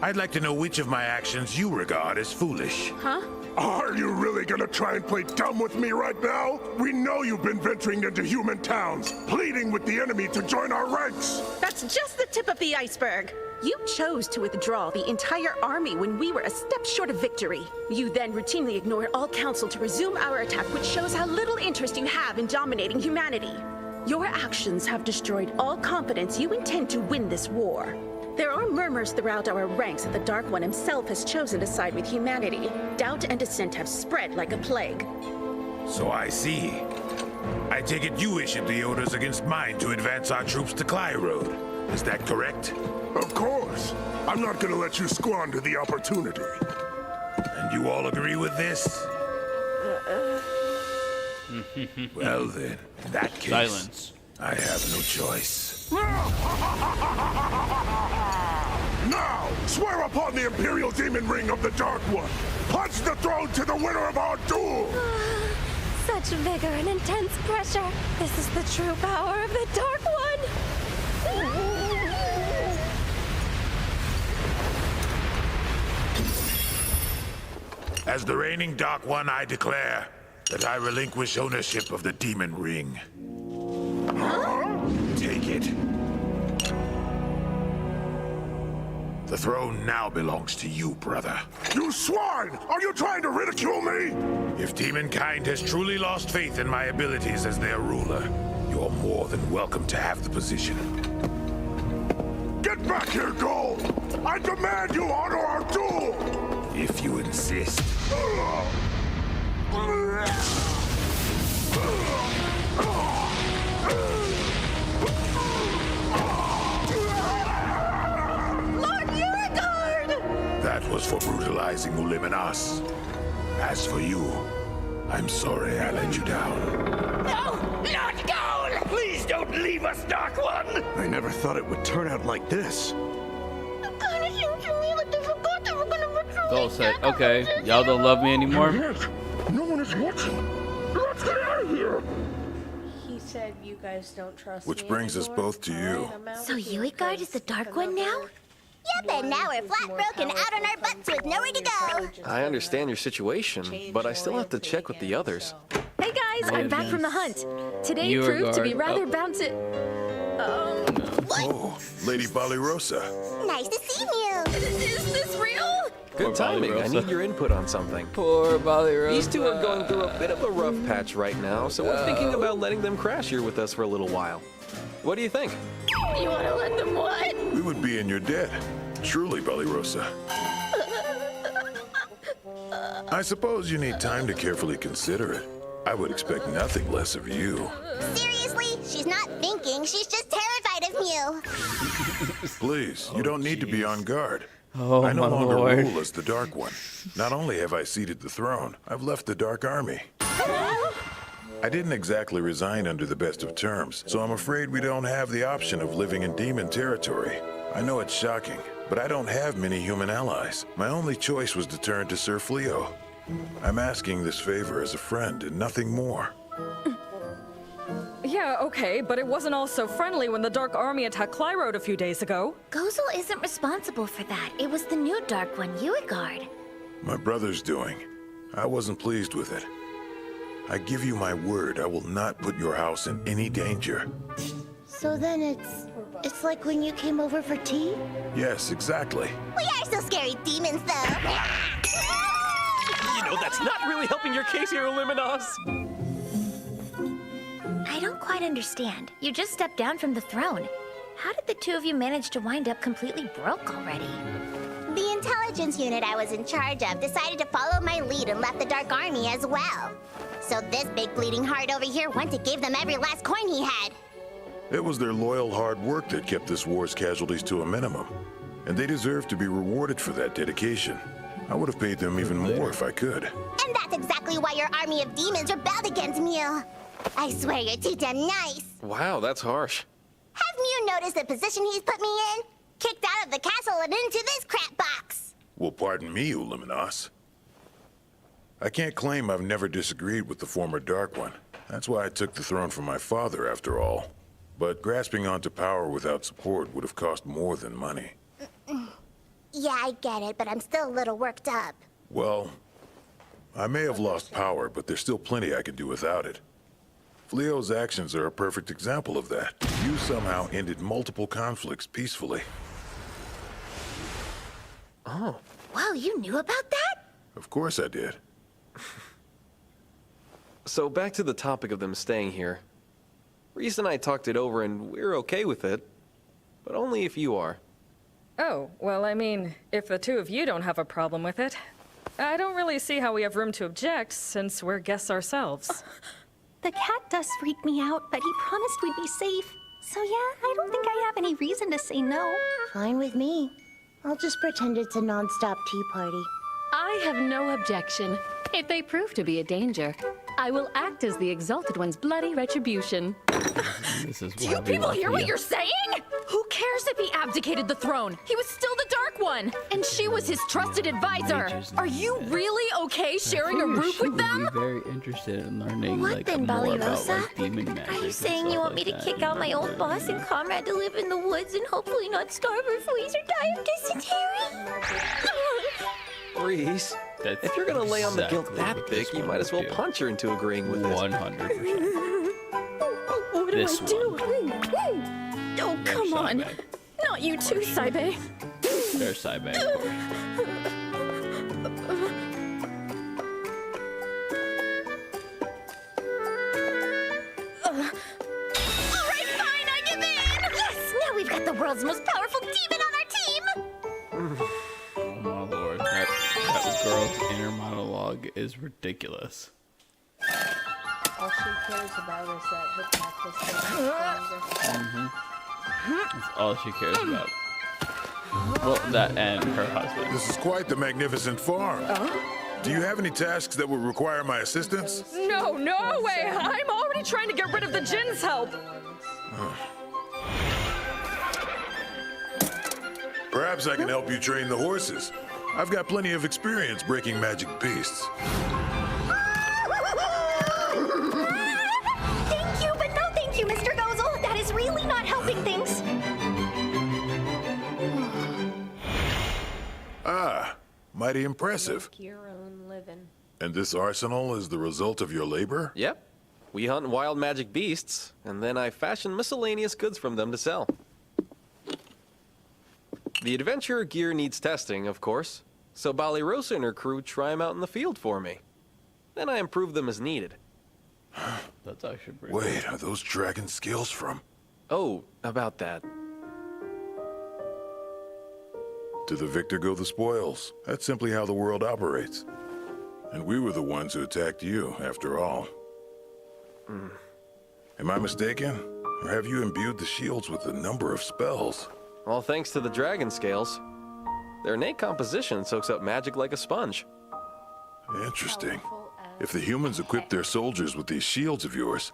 [SPEAKER 12] I'd like to know which of my actions you regard as foolish.
[SPEAKER 10] Huh?
[SPEAKER 12] Are you really gonna try and play dumb with me right now? We know you've been venturing into human towns, pleading with the enemy to join our ranks.
[SPEAKER 10] That's just the tip of the iceberg. You chose to withdraw the entire army when we were a step short of victory. You then routinely ignored all counsel to resume our attack, which shows how little interest you have in dominating humanity. Your actions have destroyed all confidence you intend to win this war. There are murmurs throughout our ranks that the Dark One himself has chosen to side with humanity. Doubt and dissent have spread like a plague.
[SPEAKER 18] So I see. I take it you issued the orders against mine to advance our troops to Clyrode. Is that correct?
[SPEAKER 12] Of course. I'm not gonna let you squander the opportunity.
[SPEAKER 18] And you all agree with this? Well then, in that case,
[SPEAKER 1] Silence.
[SPEAKER 18] I have no choice.
[SPEAKER 12] Now, swear upon the Imperial Demon Ring of the Dark One. Pledge the throne to the winner of our duel.
[SPEAKER 16] Such vigor and intense pressure. This is the true power of the Dark One.
[SPEAKER 18] As the reigning Dark One, I declare that I relinquish ownership of the Demon Ring. Take it. The throne now belongs to you, brother.
[SPEAKER 12] You swine! Are you trying to ridicule me?
[SPEAKER 18] If demonkind has truly lost faith in my abilities as their ruler, you're more than welcome to have the position.
[SPEAKER 12] Get back here, Gold! I demand you honor our duel!
[SPEAKER 18] If you insist. That was for brutalizing Uliminas. As for you, I'm sorry I let you down.
[SPEAKER 14] No! Not Gold! Please don't leave us, Dark One!
[SPEAKER 13] I never thought it would turn out like this.
[SPEAKER 1] Gold said, okay, y'all don't love me anymore?
[SPEAKER 12] No one is watching. Let's get out of here!
[SPEAKER 2] He said you guys don't trust me
[SPEAKER 18] Which brings us
[SPEAKER 2] anymore?
[SPEAKER 18] both to you.
[SPEAKER 11] So Uigard is the Dark One now?
[SPEAKER 4] Yep, and now we're flat broken out on our butts with nowhere to go.
[SPEAKER 3] I understand your situation, but I still have to check with the others.
[SPEAKER 5] Hey guys, I'm back from the hunt. Today proved to be rather bouncy.
[SPEAKER 18] Oh, Lady Balirosa.
[SPEAKER 4] Nice to see you.
[SPEAKER 16] Is this real?
[SPEAKER 3] Good timing. I need your input on something.
[SPEAKER 1] Poor Balirosa.
[SPEAKER 3] These two are going through a bit of a rough patch right now, so we're thinking about letting them crash here with us for a little while. What do you think?
[SPEAKER 16] You want to let them what?
[SPEAKER 18] We would be in your debt. Truly, Balirosa. I suppose you need time to carefully consider it. I would expect nothing less of you.
[SPEAKER 4] Seriously? She's not thinking. She's just terrified of you.
[SPEAKER 18] Please, you don't need to be on guard.
[SPEAKER 1] Oh,
[SPEAKER 18] I no
[SPEAKER 1] my
[SPEAKER 18] longer
[SPEAKER 1] Lord.
[SPEAKER 18] rule as the Dark One. Not only have I ceded the throne, I've left the Dark Army. I didn't exactly resign under the best of terms, so I'm afraid we don't have the option of living in demon territory. I know it's shocking, but I don't have many human allies. My only choice was to turn to Sir Fleo. I'm asking this favor as a friend and nothing more.
[SPEAKER 5] Yeah, okay, but it wasn't all so friendly when the Dark Army attacked Clyrode a few days ago.
[SPEAKER 11] Gozel isn't responsible for that. It was the new Dark One, Uigard.
[SPEAKER 18] My brother's doing. I wasn't pleased with it. I give you my word, I will not put your house in any danger.
[SPEAKER 4] So then it's like when you came over for tea?
[SPEAKER 18] Yes, exactly.
[SPEAKER 4] We are still scary demons, though.
[SPEAKER 3] You know, that's not really helping your case here, Illuminos.
[SPEAKER 11] I don't quite understand. You just stepped down from the throne. How did the two of you manage to wind up completely broke already?
[SPEAKER 4] The intelligence unit I was in charge of decided to follow my lead and left the Dark Army as well. So this big bleeding heart over here went to give them every last coin he had.
[SPEAKER 18] It was their loyal hard work that kept this war's casualties to a minimum. And they deserve to be rewarded for that dedication. I would have paid them even more if I could.
[SPEAKER 4] And that's exactly why your army of demons rebelled against Mew. I swear you're too damn nice.
[SPEAKER 3] Wow, that's harsh.
[SPEAKER 4] Have Mew noticed the position he's put me in? Kicked out of the castle and into this crap box.
[SPEAKER 18] Well, pardon me, Uliminas. I can't claim I've never disagreed with the former Dark One. That's why I took the throne from my father, after all. But grasping onto power without support would have cost more than money.
[SPEAKER 4] Yeah, I get it, but I'm still a little worked up.
[SPEAKER 18] Well, I may have lost power, but there's still plenty I can do without it. Fleo's actions are a perfect example of that. You somehow ended multiple conflicts peacefully.
[SPEAKER 3] Oh.
[SPEAKER 11] Wow, you knew about that?
[SPEAKER 18] Of course I did.
[SPEAKER 3] So back to the topic of them staying here. Reese and I talked it over and we're okay with it. But only if you are.
[SPEAKER 5] Oh, well, I mean, if the two of you don't have a problem with it.
[SPEAKER 19] I don't really see how we have room to object, since we're guests ourselves.
[SPEAKER 16] The cat does freak me out, but he promised we'd be safe. So yeah, I don't think I have any reason to say no.
[SPEAKER 4] Fine with me. I'll just pretend it's a non-stop tea party.
[SPEAKER 20] I have no objection. If they prove to be a danger, I will act as the Exalted One's bloody retribution.
[SPEAKER 5] Do you people hear what you're saying? Who cares if he abdicated the throne? He was still the Dark One, and she was his trusted advisor. Are you really okay sharing a roof with them?
[SPEAKER 1] Be very interested in learning
[SPEAKER 4] What
[SPEAKER 1] like
[SPEAKER 4] then,
[SPEAKER 1] more about
[SPEAKER 4] Ballyrosa?
[SPEAKER 1] like demon magic.
[SPEAKER 4] Are you
[SPEAKER 1] and
[SPEAKER 4] saying
[SPEAKER 1] stuff
[SPEAKER 4] you want
[SPEAKER 1] like
[SPEAKER 4] me to
[SPEAKER 1] that.
[SPEAKER 4] kick out my old boss and comrade to live in the woods and hopefully not starve or freeze or die of dysentery?
[SPEAKER 3] Reese, if you're gonna lay on the guilt that thick, you might as well punch her into agreeing with it.
[SPEAKER 1] 100%.
[SPEAKER 5] What do
[SPEAKER 1] This
[SPEAKER 5] I do? Oh, come on.
[SPEAKER 1] Saibe.
[SPEAKER 5] Not you too, Saibe.
[SPEAKER 1] There's Saibe, of course.
[SPEAKER 4] Alright, fine, I give in! Yes! Now we've got the world's most powerful demon on our team!
[SPEAKER 1] Oh my lord, that girl's inner monologue is ridiculous.
[SPEAKER 2] All she cares about is that her cat is stronger.
[SPEAKER 1] That's all she cares about. Well, that and her husband.
[SPEAKER 18] This is quite the magnificent farm. Do you have any tasks that would require my assistance?
[SPEAKER 5] No, no way! I'm already trying to get rid of the Jinn's help!
[SPEAKER 18] Perhaps I can help you train the horses. I've got plenty of experience breaking magic beasts.
[SPEAKER 4] Thank you, but no thank you, Mr. Gozel. That is really not helping things.
[SPEAKER 18] Ah, mighty impressive.
[SPEAKER 2] Make your own living.
[SPEAKER 18] And this arsenal is the result of your labor?
[SPEAKER 3] Yep. We hunt wild magic beasts, and then I fashion miscellaneous goods from them to sell. The adventurer gear needs testing, of course, so Ballyrosa and her crew try them out in the field for me. Then I improve them as needed.
[SPEAKER 1] That's actually pretty
[SPEAKER 18] Wait, are those dragon scales from?
[SPEAKER 3] Oh, about that.
[SPEAKER 18] To the victor go the spoils. That's simply how the world operates. And we were the ones who attacked you, after all. Am I mistaken? Or have you imbued the shields with a number of spells?
[SPEAKER 3] Well, thanks to the dragon scales. Their innate composition soaks up magic like a sponge.
[SPEAKER 18] Interesting. If the humans equipped their soldiers with these shields of yours,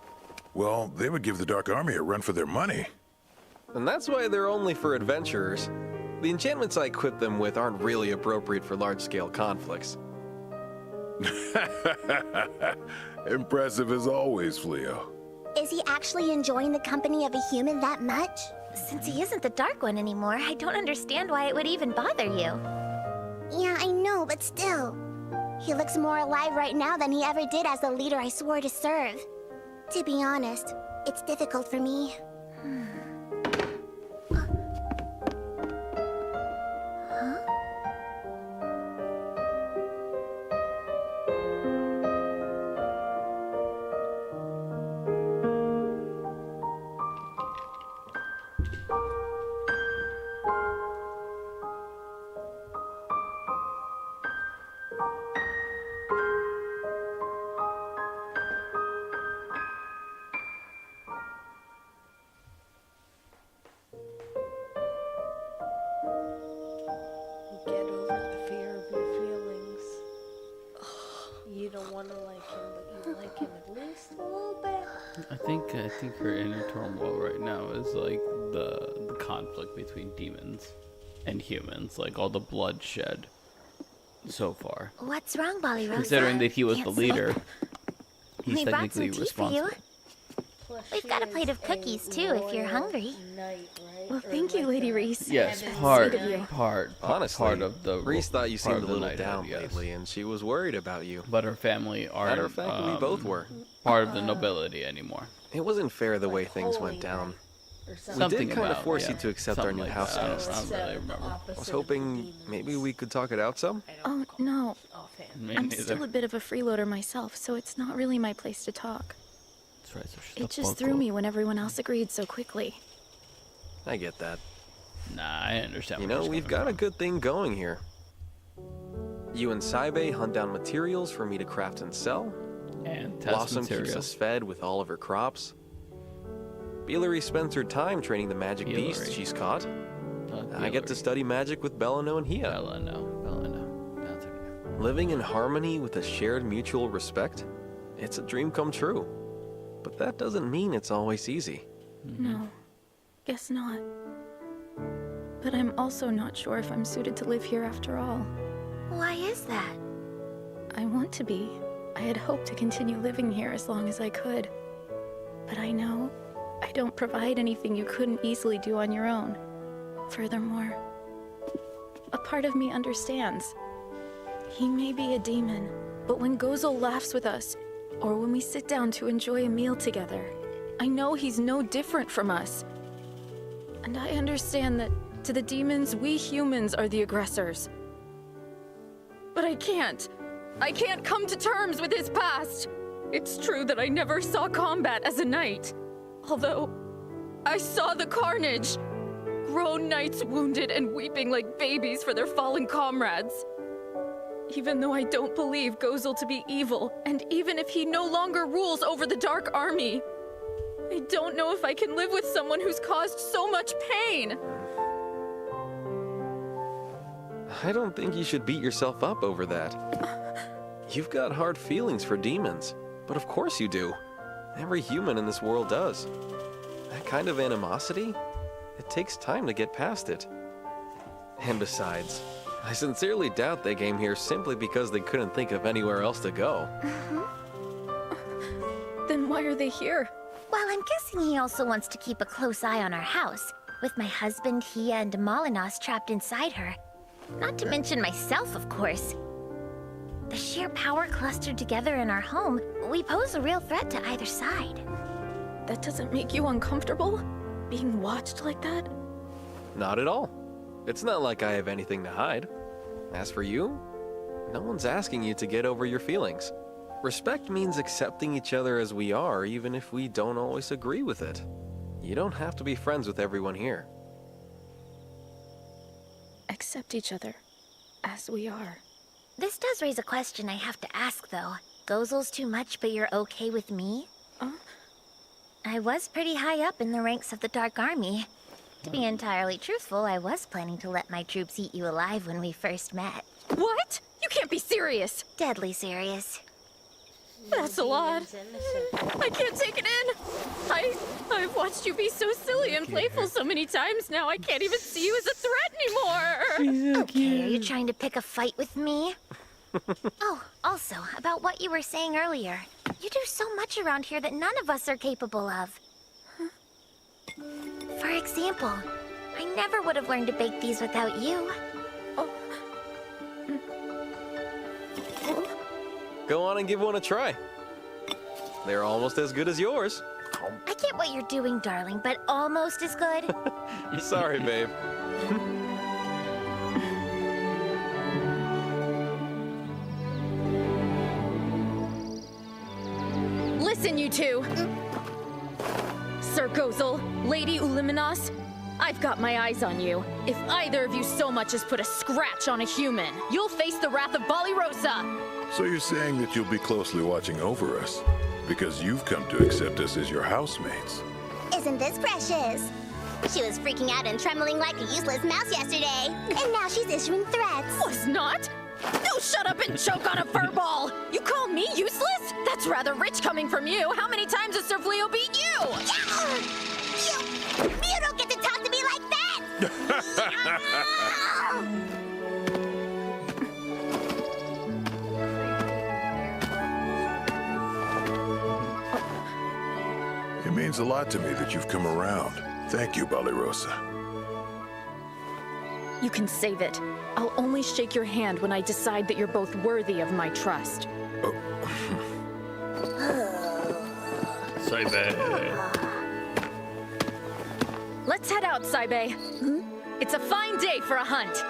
[SPEAKER 18] well, they would give the Dark Army a run for their money.
[SPEAKER 3] And that's why they're only for adventurers. The enchantments I equip them with aren't really appropriate for large-scale conflicts.
[SPEAKER 18] Impressive as always, Fleo.
[SPEAKER 4] Is he actually enjoying the company of a human that much? Since he isn't the Dark One anymore, I don't understand why it would even bother you. Yeah, I know, but still. He looks more alive right now than he ever did as the leader I swore to serve. To be honest, it's difficult for me.
[SPEAKER 2] Get over the fear of your feelings. You don't want to like him, but you like him at least a little bit.
[SPEAKER 1] I think her inner turmoil right now is like the conflict between demons and humans, like all the bloodshed so far.
[SPEAKER 4] What's wrong, Ballyrosa?
[SPEAKER 1] Considering that he was the
[SPEAKER 4] Can't
[SPEAKER 1] leader,
[SPEAKER 4] sleep?
[SPEAKER 1] he's
[SPEAKER 4] We brought
[SPEAKER 1] technically
[SPEAKER 4] some tea for you.
[SPEAKER 1] responsible.
[SPEAKER 4] We've got a plate of cookies too, if you're hungry.
[SPEAKER 5] Well, thank you, Lady Reese.
[SPEAKER 1] Yes,
[SPEAKER 5] Sweet
[SPEAKER 1] part
[SPEAKER 5] of you.
[SPEAKER 3] Honestly,
[SPEAKER 1] part of the
[SPEAKER 3] Reese thought you
[SPEAKER 1] part
[SPEAKER 3] seemed
[SPEAKER 1] of
[SPEAKER 3] a
[SPEAKER 1] the
[SPEAKER 3] little
[SPEAKER 1] knighthood,
[SPEAKER 3] down
[SPEAKER 1] yes.
[SPEAKER 3] lately, and she was worried about you.
[SPEAKER 1] But her family aren't.
[SPEAKER 3] Matter of fact, we both were.
[SPEAKER 1] Part of the nobility anymore.
[SPEAKER 3] It wasn't fair the way things went down. We
[SPEAKER 1] Something
[SPEAKER 3] did kind of
[SPEAKER 1] about,
[SPEAKER 3] force
[SPEAKER 1] yeah,
[SPEAKER 3] you to accept our
[SPEAKER 1] something
[SPEAKER 3] new
[SPEAKER 1] like
[SPEAKER 3] house
[SPEAKER 1] that. I
[SPEAKER 3] guests.
[SPEAKER 1] don't really remember.
[SPEAKER 3] I was hoping maybe we could talk it out some.
[SPEAKER 5] Oh, no.
[SPEAKER 1] Me
[SPEAKER 5] I'm
[SPEAKER 1] neither.
[SPEAKER 5] still a bit of a freeloader myself, so it's not really my place to talk.
[SPEAKER 1] That's right, so shut
[SPEAKER 5] It
[SPEAKER 1] the
[SPEAKER 5] just
[SPEAKER 1] fuck
[SPEAKER 5] threw
[SPEAKER 1] up.
[SPEAKER 5] me when everyone else agreed so quickly.
[SPEAKER 3] I get that.
[SPEAKER 1] Nah, I understand.
[SPEAKER 3] You
[SPEAKER 1] where
[SPEAKER 3] know,
[SPEAKER 1] she's
[SPEAKER 3] we've
[SPEAKER 1] coming
[SPEAKER 3] got a good thing going here. You and Saibe hunt down materials for me to craft and sell.
[SPEAKER 1] And test
[SPEAKER 3] Blossom
[SPEAKER 1] material.
[SPEAKER 3] keeps us fed with all of her crops. Billary spends her time training the magic
[SPEAKER 1] Billary.
[SPEAKER 3] beasts she's caught. I get to study magic with Bellano and Hia.
[SPEAKER 1] Bellano. That's okay.
[SPEAKER 3] Living in harmony with a shared mutual respect, it's a dream come true. But that doesn't mean it's always easy.
[SPEAKER 5] No, guess not. But I'm also not sure if I'm suited to live here after all.
[SPEAKER 11] Why is that?
[SPEAKER 5] I want to be. I had hoped to continue living here as long as I could. But I know I don't provide anything you couldn't easily do on your own. Furthermore, a part of me understands. He may be a demon, but when Gozel laughs with us, or when we sit down to enjoy a meal together, I know he's no different from us. And I understand that to the demons, we humans are the aggressors. But I can't come to terms with his past. It's true that I never saw combat as a knight. Although, I saw the carnage. Grown knights wounded and weeping like babies for their fallen comrades. Even though I don't believe Gozel to be evil, and even if he no longer rules over the Dark Army, I don't know if I can live with someone who's caused so much pain.
[SPEAKER 3] I don't think you should beat yourself up over that. You've got hard feelings for demons, but of course you do. Every human in this world does. That kind of animosity, it takes time to get past it. And besides, I sincerely doubt they came here simply because they couldn't think of anywhere else to go.
[SPEAKER 5] Then why are they here?
[SPEAKER 11] Well, I'm guessing he also wants to keep a close eye on our house, with my husband, Hia, and Molinos trapped inside her. Not to mention myself, of course. The sheer power clustered together in our home, we pose a real threat to either side.
[SPEAKER 5] That doesn't make you uncomfortable? Being watched like that?
[SPEAKER 3] Not at all. It's not like I have anything to hide. As for you, no one's asking you to get over your feelings. Respect means accepting each other as we are, even if we don't always agree with it. You don't have to be friends with everyone here.
[SPEAKER 5] Accept each other, as we are.
[SPEAKER 11] This does raise a question I have to ask, though. Gozel's too much, but you're okay with me? I was pretty high up in the ranks of the Dark Army. To be entirely truthful, I was planning to let my troops eat you alive when we first met.
[SPEAKER 5] What? You can't be serious!
[SPEAKER 11] Deadly serious.
[SPEAKER 5] That's a lot. I can't take it in. I've watched you be so silly and playful so many times now, I can't even see you as a threat anymore.
[SPEAKER 11] Okay, are you trying to pick a fight with me? Oh, also, about what you were saying earlier. You do so much around here that none of us are capable of. For example, I never would have learned to bake these without you.
[SPEAKER 3] Go on and give one a try. They're almost as good as yours.
[SPEAKER 11] I get what you're doing, darling, but almost as good.
[SPEAKER 3] Sorry, babe.
[SPEAKER 5] Listen, you two. Sir Gozel, Lady Uliminos, I've got my eyes on you. If either of you so much as put a scratch on a human, you'll face the wrath of Balirosa.
[SPEAKER 18] So you're saying that you'll be closely watching over us, because you've come to accept us as your housemates.
[SPEAKER 4] Isn't this precious? She was freaking out and trembling like a useless mouse yesterday, and now she's issuing threats.
[SPEAKER 5] Was not? No, shut up and choke on a furball! You call me useless? That's rather rich coming from you. How many times has Sir Fleo beat you?
[SPEAKER 4] You don't get to talk to me like that!
[SPEAKER 18] It means a lot to me that you've come around. Thank you, Balirosa.
[SPEAKER 5] You can save it. I'll only shake your hand when I decide that you're both worthy of my trust.
[SPEAKER 1] Saibe.
[SPEAKER 5] Let's head out, Saibe. It's a fine day for a hunt.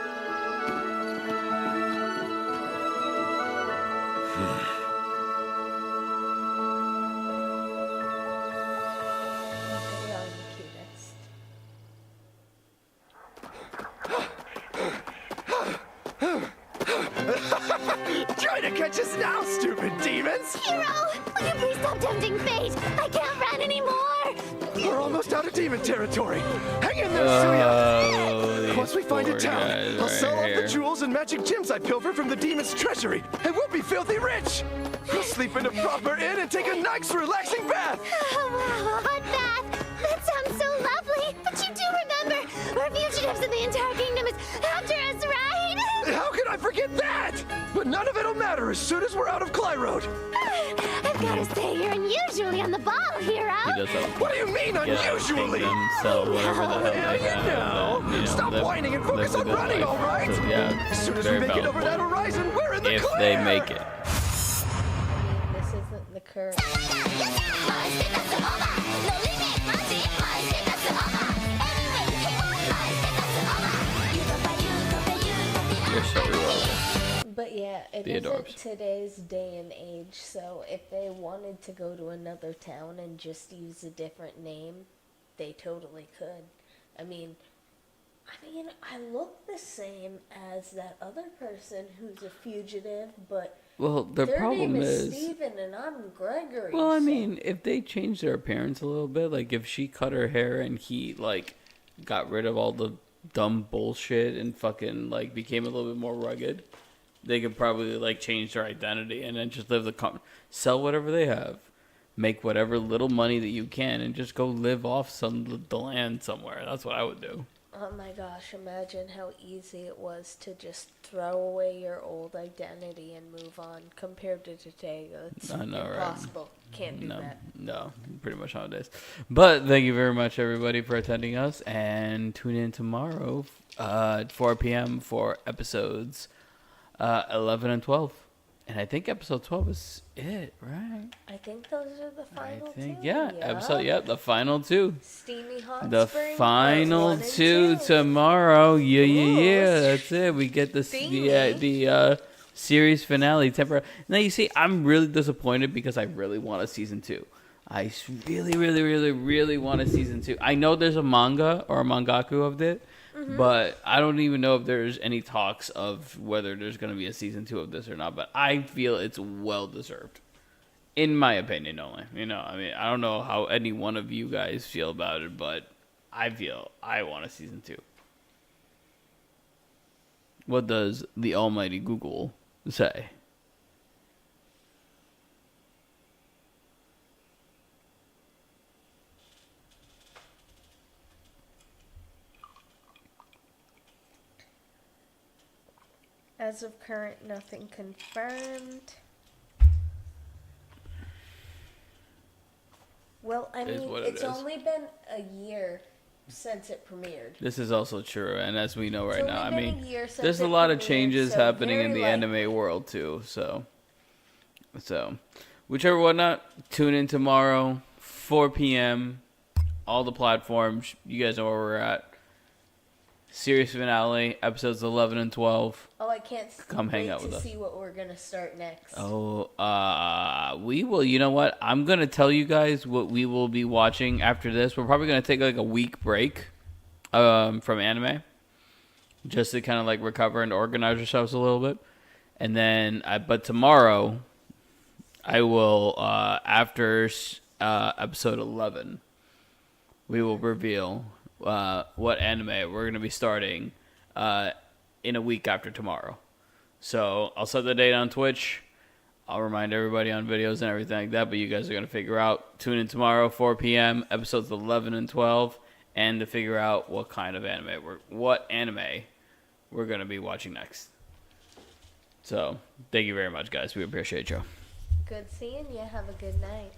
[SPEAKER 9] catch us now, stupid demons!
[SPEAKER 4] Hero, will you please stop tempting fate? I can't run anymore.
[SPEAKER 9] We're almost out of demon territory. Hang in there, Suya. Once we find a town, I'll sell off the jewels and magic gems I pilfered from the demon's treasury, and we'll be filthy rich. We'll sleep in a proper inn and take a nice, relaxing bath.
[SPEAKER 4] Wow, a hot bath. That sounds so lovely. But you do remember, we're fugitives and the entire kingdom is after us, right?
[SPEAKER 9] How could I forget that? But none of it'll matter as soon as we're out of Clyroad.
[SPEAKER 4] I've got to say, you're unusually on the ball, Hero.
[SPEAKER 9] What do you mean, unusually?
[SPEAKER 1] Sell whatever the hell they have.
[SPEAKER 9] Stop whining and focus on running, all right?
[SPEAKER 1] So, yeah,
[SPEAKER 9] as soon as we make it over that horizon, we're in the clear.
[SPEAKER 1] If they make it.
[SPEAKER 2] This isn't the current.
[SPEAKER 1] You're so real.
[SPEAKER 2] But yeah, it isn't today's day and age, so if they wanted to go to another town and just use a different name, they totally could. I mean, I look the same as that other person who's a fugitive, but
[SPEAKER 1] well, the
[SPEAKER 2] their
[SPEAKER 1] problem
[SPEAKER 2] name is
[SPEAKER 1] is
[SPEAKER 2] Steven and I'm Gregory.
[SPEAKER 1] Well, I mean, if they changed their appearance a little bit, like if she cut her hair and he like got rid of all the dumb bullshit and fucking like became a little bit more rugged, they could probably like change their identity and then just live sell whatever they have, make whatever little money that you can, and just go live off the land somewhere. That's what I would do.
[SPEAKER 2] Oh my gosh, imagine how easy it was to just throw away your old identity and move on compared to today. It's impossible. Right? Can't do that.
[SPEAKER 1] No, pretty much nowadays. But thank you very much, everybody, for attending us, and tune in tomorrow at 4 p.m. for episodes 11 and 12. And I think episode 12 is it, right?
[SPEAKER 2] I think those are the final two.
[SPEAKER 1] Yeah, the final two.
[SPEAKER 2] Steamy Hot
[SPEAKER 1] The
[SPEAKER 2] Spring
[SPEAKER 1] final two tomorrow. Yeah. That's it. We get the series finale. Now, you see, I'm really disappointed because I really want a season 2. I really, really, really, really want a season 2. I know there's a manga or a mangaku of it. Mm-hmm. But I don't even know if there's any talks of whether there's going to be a season 2 of this or not. But I feel it's well deserved, in my opinion only. I don't know how any one of you guys feel about it, but I feel I want a season 2. What does the almighty Google say?
[SPEAKER 2] As of current, nothing confirmed. Well, I mean, it's only been a year since it premiered.
[SPEAKER 1] This is also true, and as we know right now, I mean, there's a lot of changes happening in the anime world too. So, whichever whatnot, tune in tomorrow, 4 p.m. All the platforms. You guys know where we're at. Series finale, episodes 11 and 12.
[SPEAKER 2] Oh, I can't
[SPEAKER 1] hang out with us.
[SPEAKER 2] See what we're gonna start next.
[SPEAKER 1] Oh, we will. You know what? I'm gonna tell you guys what we will be watching after this. We're probably gonna take like a week break, from anime, just to kind of like recover and organize ourselves a little bit, and then. But tomorrow, I will after episode 11, we will reveal. What anime we're going to be starting in a week after tomorrow. So I'll set the date on Twitch. I'll remind everybody on videos and everything like that, but you guys are going to figure out. Tune in tomorrow, 4 p.m., episodes 11 and 12, and to figure out what kind of anime we're going to be watching next. So thank you very much, guys. We appreciate you.
[SPEAKER 2] Good seeing you. Have a good night.